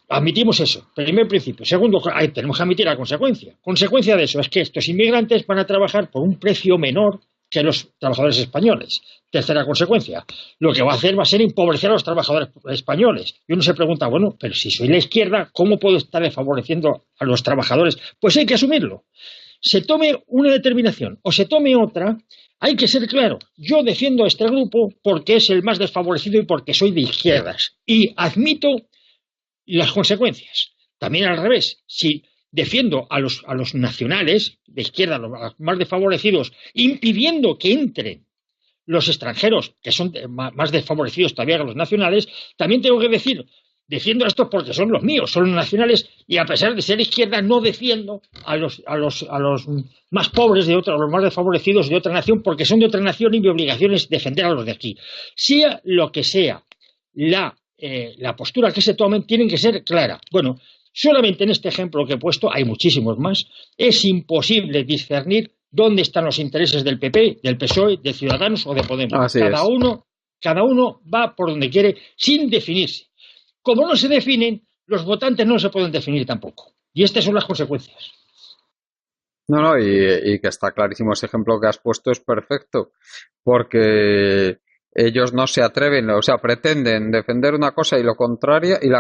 admitimos eso, primer principio. Segundo, tenemos que admitir la consecuencia. Consecuencia de eso es que estos inmigrantes van a trabajar por un precio menor que los trabajadores españoles. Tercera consecuencia, lo que va a hacer va a ser empobrecer a los trabajadores españoles. Y uno se pregunta, bueno, pero si soy la izquierda, ¿cómo puedo estar favoreciendo a los trabajadores? Pues hay que asumirlo. Se tome una determinación o se tome otra, hay que ser claro. Yo defiendo a este grupo porque es el más desfavorecido y porque soy de izquierdas. Y admito las consecuencias. También al revés, si defiendo a los nacionales de izquierda, los más desfavorecidos, impidiendo que entren los extranjeros, que son más desfavorecidos todavía que los nacionales, también tengo que decir, defiendo a estos porque son los míos, son los nacionales, y a pesar de ser izquierda, no defiendo a los más pobres de otra, a los más desfavorecidos de otra nación, porque son de otra nación y mi obligación es defender a los de aquí. Sea lo que sea la postura que se tomen, tienen que ser clara. Bueno, solamente en este ejemplo que he puesto, hay muchísimos más, es imposible discernir dónde están los intereses del PP, del PSOE, de Ciudadanos o de Podemos. Cada uno va por donde quiere sin definirse. Como no se definen, los votantes no se pueden definir tampoco. Y estas son las consecuencias. No, y que está clarísimo ese ejemplo que has puesto, es perfecto, porque ellos no se atreven, o sea, pretenden defender una cosa y la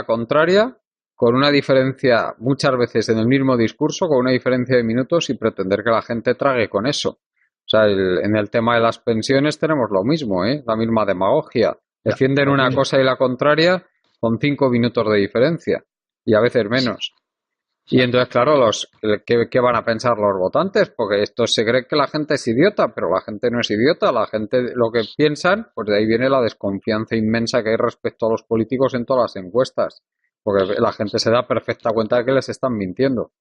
contraria, con una diferencia muchas veces en el mismo discurso, con una diferencia de minutos, y pretender que la gente trague con eso. O sea, en el tema de las pensiones tenemos lo mismo, la misma demagogia. Defienden una cosa y la contraria con 5 minutos de diferencia, y a veces menos. Y entonces, claro, ¿qué van a pensar los votantes? Porque esto se cree que la gente es idiota, pero la gente no es idiota. La gente lo que piensan, pues de ahí viene la desconfianza inmensa que hay respecto a los políticos en todas las encuestas. Porque la gente se da perfecta cuenta de que les están mintiendo.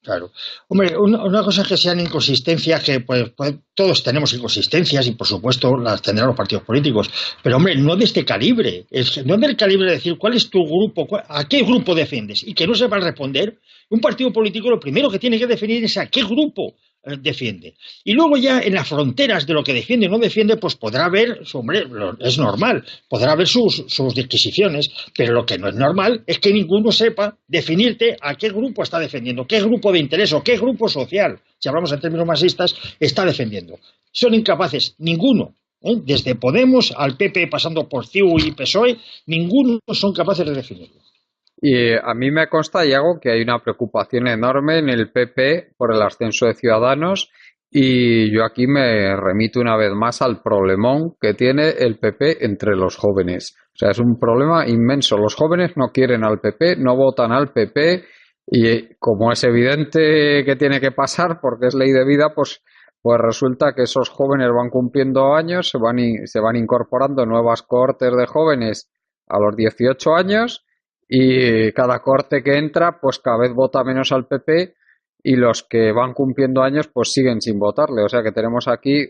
Claro. Hombre, una cosa es que sean inconsistencias, que pues todos tenemos inconsistencias y por supuesto las tendrán los partidos políticos, pero hombre, no de este calibre, no del calibre de decir cuál es tu grupo, a qué grupo defiendes y que no sepan responder. Un partido político lo primero que tiene que definir es a qué grupo defiende. Y luego ya en las fronteras de lo que defiende o no defiende, pues podrá haber, hombre, es normal, podrá haber sus disquisiciones, pero lo que no es normal es que ninguno sepa definirte a qué grupo está defendiendo, qué grupo de interés o qué grupo social, si hablamos en términos marxistas, está defendiendo. Son incapaces, ninguno, desde Podemos al PP pasando por CiU y PSOE, ninguno son capaces de definirlo. Y a mí me consta, Iago, que hay una preocupación enorme en el PP por el ascenso de Ciudadanos, y yo aquí me remito una vez más al problemón que tiene el PP entre los jóvenes. O sea, es un problema inmenso. Los jóvenes no quieren al PP, no votan al PP, y como es evidente que tiene que pasar porque es ley de vida, pues resulta que esos jóvenes van cumpliendo años, se van incorporando nuevas cohortes de jóvenes a los 18 años, y cada corte que entra pues cada vez vota menos al PP, y los que van cumpliendo años pues siguen sin votarle. O sea que tenemos aquí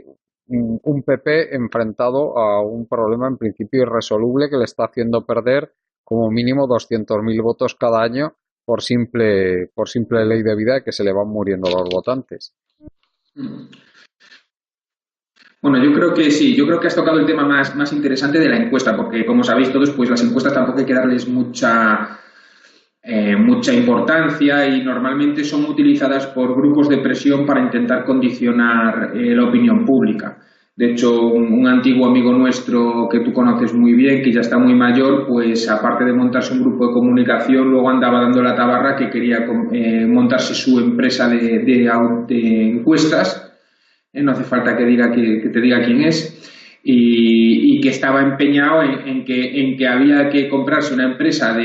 un PP enfrentado a un problema en principio irresoluble que le está haciendo perder como mínimo 200.000 votos cada año por simple ley de vida, que se le van muriendo los votantes. Bueno, yo creo que sí, yo creo que has tocado el tema más interesante de la encuesta, porque como sabéis todos, pues las encuestas tampoco hay que darles mucha mucha importancia y normalmente son utilizadas por grupos de presión para intentar condicionar la opinión pública. De hecho, un antiguo amigo nuestro que tú conoces muy bien, que ya está muy mayor, pues aparte de montarse un grupo de comunicación, luego andaba dando la tabarra que quería montarse su empresa de encuestas. No hace falta que te diga quién es. Y que estaba empeñado en que había que comprarse una empresa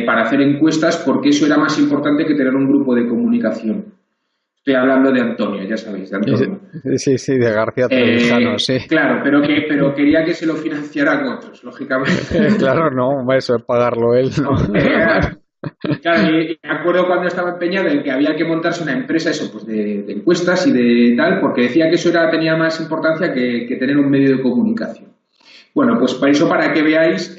para hacer encuestas porque eso era más importante que tener un grupo de comunicación. Estoy hablando de Antonio, ya sabéis, de Antonio. Sí, de García Trevijano, sí. Claro, pero quería que se lo financiaran otros, lógicamente. Claro, no, eso es pagarlo él, ¿no? Claro, y me acuerdo cuando estaba empeñado en que había que montarse una empresa eso, pues de encuestas y de tal, porque decía que eso tenía más importancia que tener un medio de comunicación. Bueno, pues para eso, para que veáis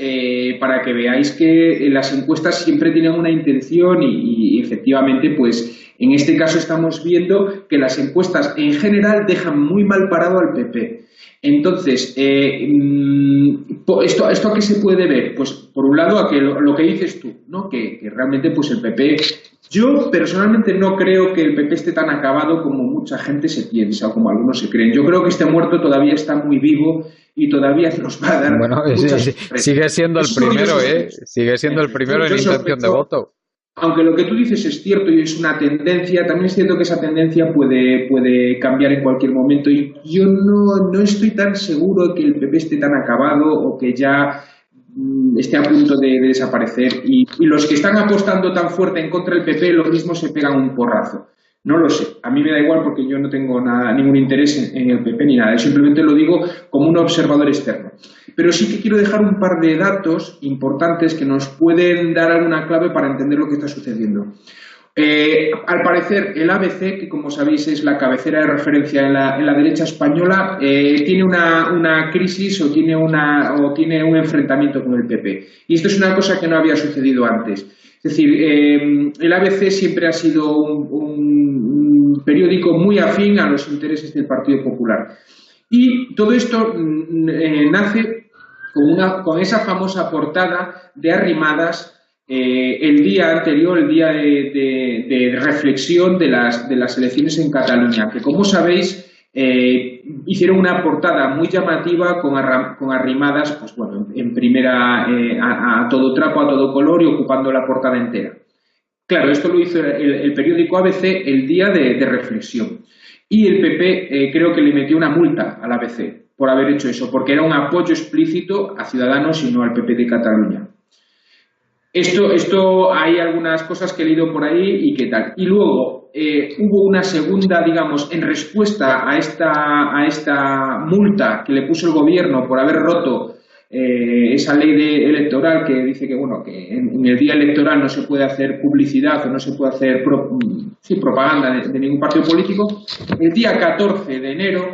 que las encuestas siempre tienen una intención y efectivamente, pues en este caso estamos viendo que las encuestas en general dejan muy mal parado al PP. Entonces, ¿esto a qué se puede ver? Pues por un lado a que lo que dices tú, ¿no? Que realmente pues el PP, yo personalmente no creo que el PP esté tan acabado como mucha gente se piensa o como algunos se creen. Yo creo que este muerto todavía está muy vivo y todavía nos va a dar sigue siendo el primero, sigue siendo el primero en intención de voto. Aunque lo que tú dices es cierto y es una tendencia, también es cierto que esa tendencia puede cambiar en cualquier momento y yo no estoy tan seguro de que el PP esté tan acabado o que ya esté a punto de desaparecer y los que están apostando tan fuerte en contra del PP lo mismo se pegan un porrazo. No lo sé, a mí me da igual porque yo no tengo ningún interés en el PP ni nada, yo simplemente lo digo como un observador externo. Pero sí que quiero dejar un par de datos importantes que nos pueden dar alguna clave para entender lo que está sucediendo. Al parecer, el ABC, que como sabéis es la cabecera de referencia en la derecha española, tiene una crisis o tiene un enfrentamiento con el PP. Y esto es una cosa que no había sucedido antes. Es decir, el ABC siempre ha sido un periódico muy afín a los intereses del Partido Popular. Y todo esto nace con esa famosa portada de Arrimadas el día anterior, el día de reflexión de las elecciones en Cataluña, que como sabéis hicieron una portada muy llamativa con Arrimadas, pues bueno, en primera a todo trapo, a todo color y ocupando la portada entera. Claro, esto lo hizo el periódico ABC el día de reflexión. Y el PP creo que le metió una multa al ABC por haber hecho eso, porque era un apoyo explícito a Ciudadanos y no al PP de Cataluña. Esto hay algunas cosas que he leído por ahí y qué tal. Y luego hubo una segunda, digamos, en respuesta a esta multa que le puso el gobierno por haber roto esa ley electoral que dice que, bueno, que en el día electoral no se puede hacer publicidad o no se puede hacer propaganda de ningún partido político. El día 14 de enero,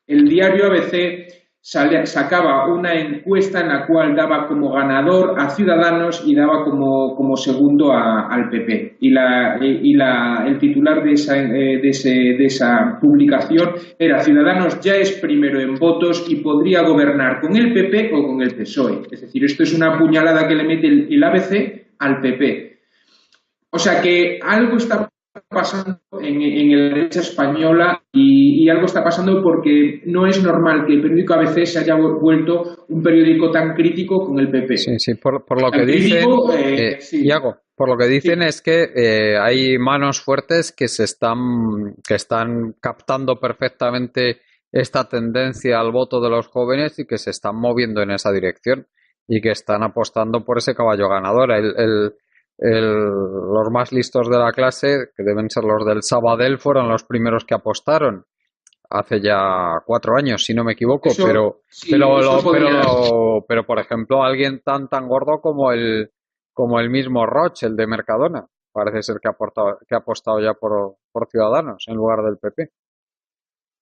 el diario ABC sacaba una encuesta en la cual daba como ganador a Ciudadanos y daba como segundo al PP. Y el titular de esa publicación era Ciudadanos ya es primero en votos y podría gobernar con el PP o con el PSOE. Es decir, esto es una puñalada que le mete el ABC al PP. O sea que algo está pasando en la derecha española y algo está pasando porque no es normal que el periódico ABC se haya vuelto un periódico tan crítico con el PP. Sí, por lo que dicen, Iago, por lo que dicen es que hay manos fuertes que están captando perfectamente esta tendencia al voto de los jóvenes y que se están moviendo en esa dirección y que están apostando por ese caballo ganador. Los más listos de la clase, que deben ser los del Sabadell, fueron los primeros que apostaron hace ya 4 años, si no me equivoco. Pero por ejemplo, alguien tan gordo como el mismo Roch, el de Mercadona, parece ser que ha apostado ya por Ciudadanos en lugar del PP.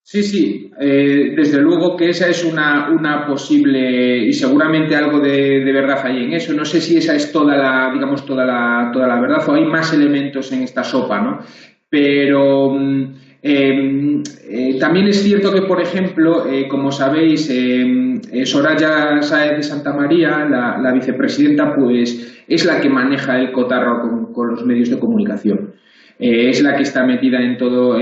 Sí, desde luego que esa es una posible, y seguramente algo de verdad hay en eso. No sé si esa es toda la verdad o hay más elementos en esta sopa, ¿no? Pero También es cierto que, por ejemplo, como sabéis, Soraya Sáez de Santamaría, la vicepresidenta, pues es la que maneja el cotarro con los medios de comunicación. Es la que está metida en todas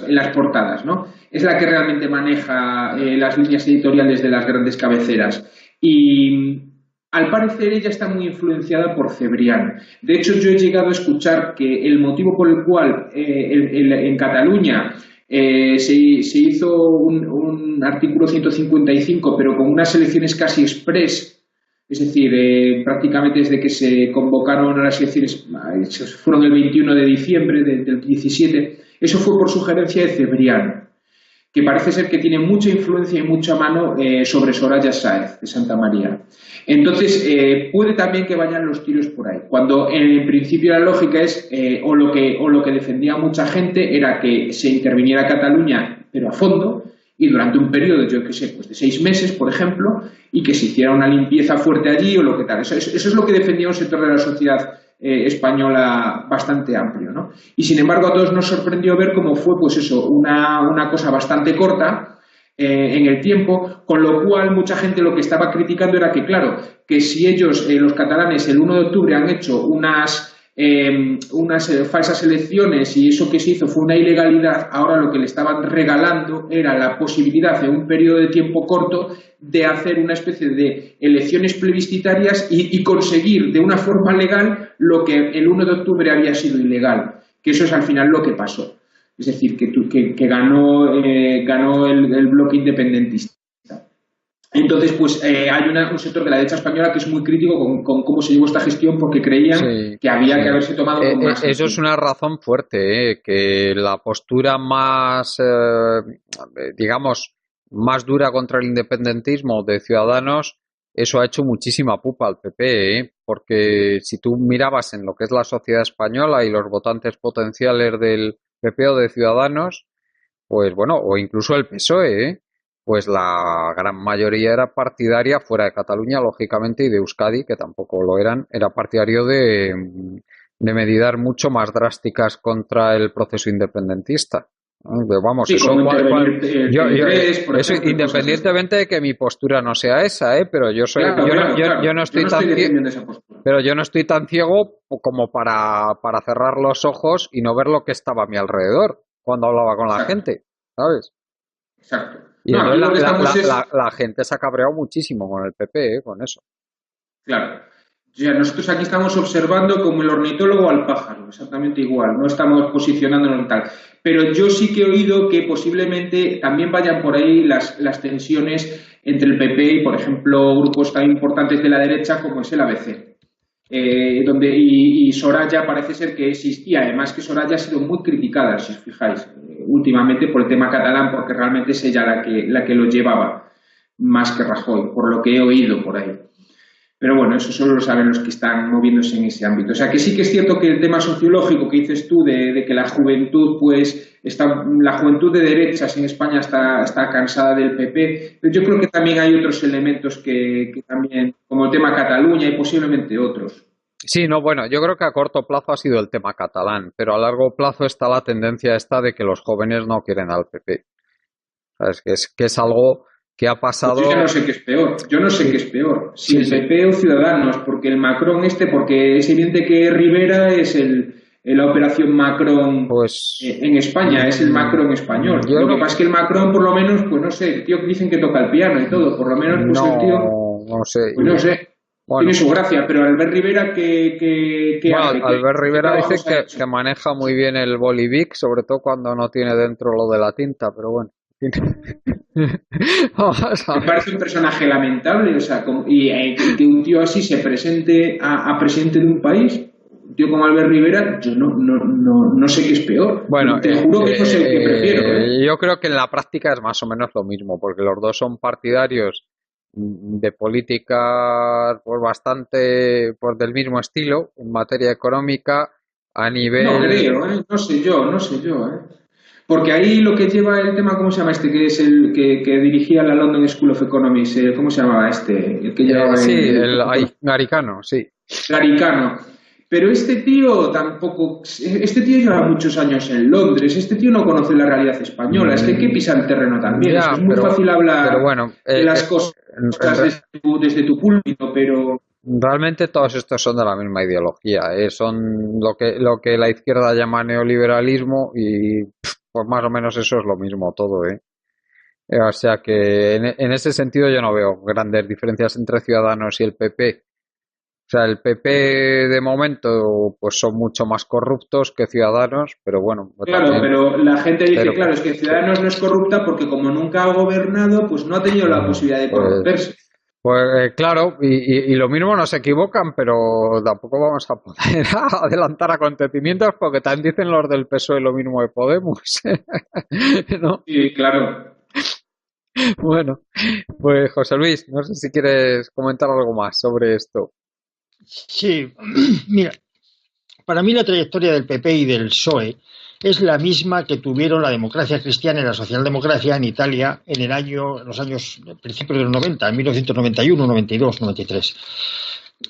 las portadas, ¿no? Es la que realmente maneja las líneas editoriales de las grandes cabeceras. Y al parecer ella está muy influenciada por Cebrián. De hecho, yo he llegado a escuchar que el motivo por el cual en Cataluña se hizo un artículo 155, pero con unas elecciones casi express, es decir, prácticamente desde que se convocaron a las elecciones, fueron el 21 de diciembre del 17, eso fue por sugerencia de Cebrián, que parece ser que tiene mucha influencia y mucha mano sobre Soraya Sáez de Santamaría. Entonces, puede también que vayan los tiros por ahí, cuando en principio la lógica es, o lo que defendía mucha gente era que se interviniera Cataluña, pero a fondo, y durante un periodo, yo qué sé, pues de 6 meses, por ejemplo, y que se hiciera una limpieza fuerte allí o lo que tal. Eso es lo que defendía un sector de la sociedad española bastante amplio, ¿no? Y sin embargo a todos nos sorprendió ver cómo fue, pues eso, una cosa bastante corta en el tiempo, con lo cual mucha gente lo que estaba criticando era que, claro, que si ellos, los catalanes, el 1 de octubre han hecho unas falsas elecciones y eso que se hizo fue una ilegalidad, ahora lo que le estaban regalando era la posibilidad de un periodo de tiempo corto de hacer una especie de elecciones plebiscitarias y conseguir de una forma legal lo que el 1 de octubre había sido ilegal, que eso es al final lo que pasó. Es decir, que ganó el bloque independentista. Entonces, pues hay un sector de la derecha española que es muy crítico con cómo se llevó esta gestión porque creían que había que haberse tomado con más. Eso es una razón fuerte, que la postura más, digamos, más dura contra el independentismo de Ciudadanos, eso ha hecho muchísima pupa al PP, porque si tú mirabas en lo que es la sociedad española y los votantes potenciales del PP o de Ciudadanos, pues bueno, o incluso el PSOE, pues la gran mayoría era partidaria, fuera de Cataluña, lógicamente, y de Euskadi, que tampoco lo eran, era partidario de medidas mucho más drásticas contra el proceso independentista. Vamos, sí, eso, eso independientemente de que mi postura no sea esa, pero yo soy, yo no estoy tan pero yo no estoy tan ciego como para cerrar los ojos y no ver lo que estaba a mi alrededor cuando hablaba con la gente, ¿sabes? Exacto. Y la gente se ha cabreado muchísimo con el PP, con eso. Claro. O sea, nosotros aquí estamos observando como el ornitólogo al pájaro, exactamente igual, no estamos posicionándonos en tal. Pero yo sí que he oído que posiblemente también vayan por ahí las tensiones entre el PP y, por ejemplo, grupos tan importantes de la derecha como es el ABC. Y Soraya parece ser que existía, además que Soraya ha sido muy criticada, si os fijáis, últimamente por el tema catalán, porque realmente es ella la que lo llevaba, más que Rajoy, por lo que he oído por ahí. Pero bueno, eso solo lo saben los que están moviéndose en ese ámbito. O sea, que sí que es cierto que el tema sociológico que dices tú de que la juventud, pues, la juventud de derechas en España está cansada del PP, pero yo creo que también hay otros elementos que también, como el tema Cataluña y posiblemente otros. Sí, no, bueno, yo creo que a corto plazo ha sido el tema catalán, pero a largo plazo está la tendencia esta de que los jóvenes no quieren al PP. ¿Sabes? Que es algo que ha pasado. Pues yo no sé qué es peor. Si el PP o Ciudadanos, porque el Macron porque es evidente que Rivera es la operación Macron en España, es el Macron español. Lo que pasa es que el Macron, por lo menos, pues no sé, el tío que dicen que toca el piano y todo, por lo menos, pues el tío. No sé. Pues no sé. Bueno, tiene su gracia, pero Albert Rivera Albert Rivera dice que maneja muy bien el Bolivic, sobre todo cuando no tiene dentro lo de la tinta, pero bueno. Me parece un personaje lamentable, o sea, que un tío así se presente a presidente de un país, un tío como Albert Rivera, yo no sé qué es peor. Bueno, te juro que no sé qué prefiero. Yo creo que en la práctica es más o menos lo mismo, porque los dos son partidarios de políticas pues bastante pues del mismo estilo en materia económica a nivel. No creo, no sé yo. Porque ahí lo que lleva el tema, ¿cómo se llama este? Que es el que dirigía la London School of Economics, ¿cómo se llamaba este? El que llevaba el Garicano, sí. Garicano. Pero este tío tampoco, este tío lleva muchos años en Londres, este tío no conoce la realidad española, es que hay que pisar el terreno también, es que es muy fácil hablar bueno, de las cosas desde tu púlpito, pero... Realmente todos estos son de la misma ideología, son lo que la izquierda llama neoliberalismo y pues más o menos eso es lo mismo todo, ¿eh? O sea que en ese sentido yo no veo grandes diferencias entre Ciudadanos y el PP. O sea, el PP de momento pues son mucho más corruptos que Ciudadanos, pero bueno, claro, también, pero la gente dice, pero, claro, es que Ciudadanos no es corrupta porque como nunca ha gobernado, pues no ha tenido la posibilidad de corromperse. Pues claro, y lo mismo nos equivocan, pero tampoco vamos a poder adelantar acontecimientos porque también dicen los del PSOE lo mismo de Podemos, ¿no? Sí, claro. Bueno, pues José Luis, no sé si quieres comentar algo más sobre esto. Sí, mira, para mí la trayectoria del PP y del PSOE es la misma que tuvieron la democracia cristiana y la socialdemocracia en Italia en los años principios de los 90, en 1991, 92, 93.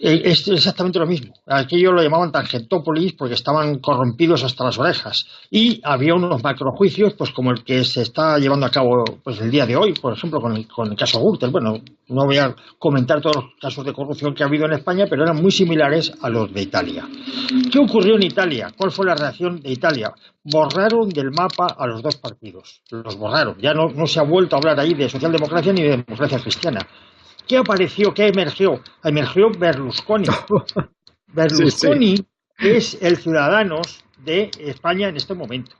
Es exactamente lo mismo. Aquello lo llamaban Tangentópolis porque estaban corrompidos hasta las orejas. Y había unos macrojuicios, pues como el que se está llevando a cabo pues el día de hoy, por ejemplo, con el caso Gürtel. Bueno, no voy a comentar todos los casos de corrupción que ha habido en España, pero eran muy similares a los de Italia. ¿Qué ocurrió en Italia? ¿Cuál fue la reacción de Italia? Borraron del mapa a los dos partidos. Los borraron. Ya no se ha vuelto a hablar ahí de socialdemocracia ni de democracia cristiana. ¿Qué apareció? ¿Qué emergió? Emergió Berlusconi. Berlusconi sí. Es el Ciudadanos de España en este momento.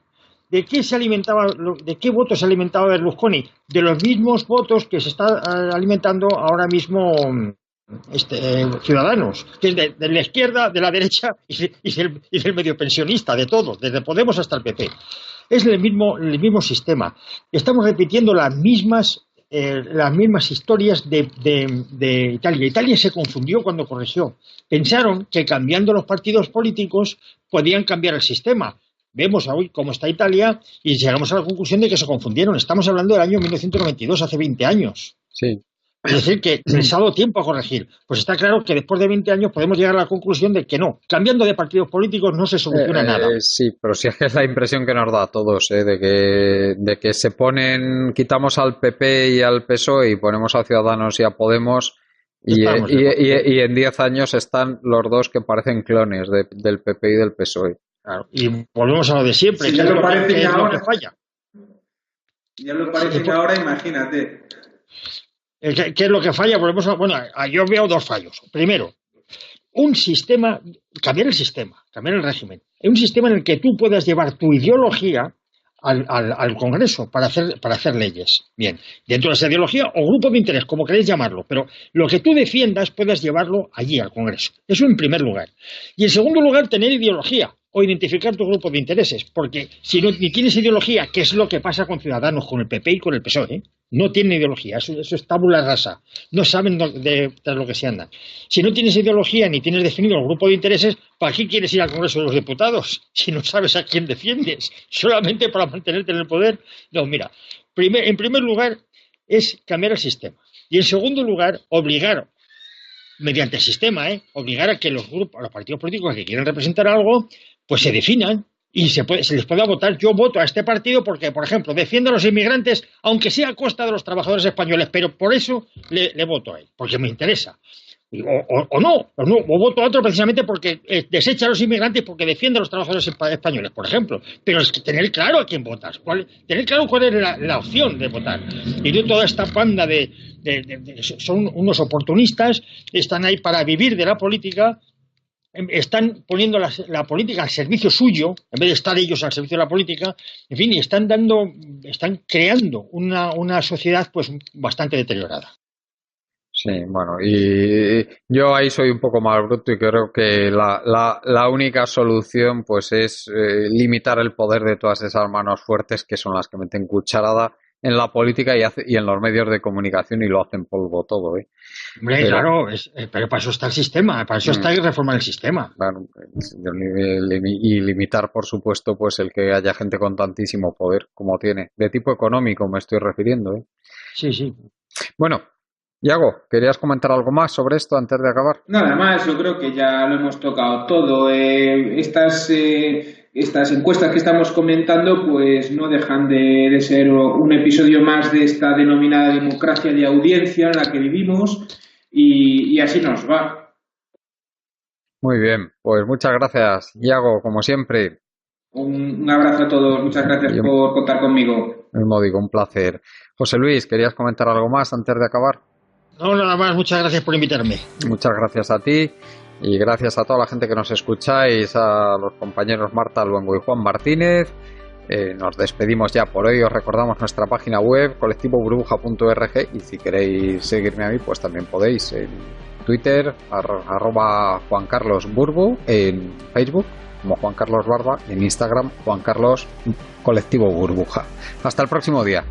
¿De qué votos se alimentaba Berlusconi? De los mismos votos que se está alimentando ahora mismo Ciudadanos, que es de la izquierda, de la derecha y del medio pensionista, de todos, desde Podemos hasta el PP. Es el mismo sistema. Estamos repitiendo las mismas historias de Italia. Italia se confundió cuando corrigió. Pensaron que cambiando los partidos políticos podían cambiar el sistema. Vemos hoy cómo está Italia y llegamos a la conclusión de que se confundieron. Estamos hablando del año 1992, hace 20 años. Sí. Es decir, que les ha dado tiempo a corregir. Pues está claro que después de 20 años podemos llegar a la conclusión de que no. Cambiando de partidos políticos no se soluciona nada. Sí, pero sí es la impresión que nos da a todos, de que se quitamos al PP y al PSOE y ponemos a Ciudadanos y a Podemos y en 10 años están los dos que parecen clones del PP y del PSOE. Claro. Y volvemos a lo de siempre. Sí, ya lo parece que ahora falla. Ya lo parece que ahora, imagínate. ¿Qué es lo que falla? Bueno, yo veo dos fallos. Primero, cambiar el régimen. Un sistema en el que tú puedas llevar tu ideología al Congreso para hacer leyes. Bien, dentro de esa ideología o grupo de interés, como queréis llamarlo, pero lo que tú defiendas puedas llevarlo allí al Congreso. Eso en primer lugar. Y en segundo lugar, tener ideología o identificar tu grupo de intereses, porque si ni tienes ideología, ¿qué es lo que pasa con Ciudadanos, con el PP y con el PSOE? No tienen ideología, eso es tabula rasa, no saben de lo que se andan. Si no tienes ideología ni tienes definido el grupo de intereses, ¿para qué quieres ir al Congreso de los Diputados? Si no sabes a quién defiendes, solamente para mantenerte en el poder. No, mira, en primer lugar es cambiar el sistema y en segundo lugar obligar mediante el sistema, obligar a que los partidos políticos que quieren representar algo, pues se definan y se les pueda votar. Yo voto a este partido porque, por ejemplo, defiendo a los inmigrantes, aunque sea a costa de los trabajadores españoles, pero por eso le voto a él, porque me interesa. O voto a otro precisamente porque desecha a los inmigrantes porque defiende a los trabajadores españoles, por ejemplo. Pero es que tener claro a quién votas, tener claro cuál es la opción de votar. Y de toda esta banda son unos oportunistas, están ahí para vivir de la política, están poniendo la política al servicio suyo, en vez de estar ellos al servicio de la política, en fin, y están creando una sociedad pues bastante deteriorada. Sí, bueno, y yo ahí soy un poco más bruto y creo que la única solución pues es limitar el poder de todas esas manos fuertes que son las que meten cucharada en la política y en los medios de comunicación y lo hacen polvo todo, ¿eh? Hombre, claro, pero para eso está el sistema, para eso está que reformar el sistema. Bueno, y limitar, por supuesto, pues el que haya gente con tantísimo poder como tiene, de tipo económico me estoy refiriendo, ¿eh? Sí, sí. Bueno, Iago, ¿querías comentar algo más sobre esto antes de acabar? Nada más, yo creo que ya lo hemos tocado todo. Estas encuestas que estamos comentando pues no dejan de ser un episodio más de esta denominada democracia de audiencia en la que vivimos y así nos va. Muy bien, pues muchas gracias, Iago, como siempre. Un abrazo a todos, muchas gracias por contar conmigo. Mismo digo, un placer. José Luis, ¿querías comentar algo más antes de acabar? No, nada más, muchas gracias por invitarme. Muchas gracias a ti y gracias a toda la gente que nos escucháis, a los compañeros Marta Luengo y Juan Martínez. Nos despedimos ya por hoy. Os recordamos nuestra página web colectivoburbuja.org y si queréis seguirme a mí pues también podéis en Twitter @Juan Carlos Burbu, en Facebook como Juan Carlos Barba y en Instagram Juan Carlos Colectivo Burbuja. Hasta el próximo día.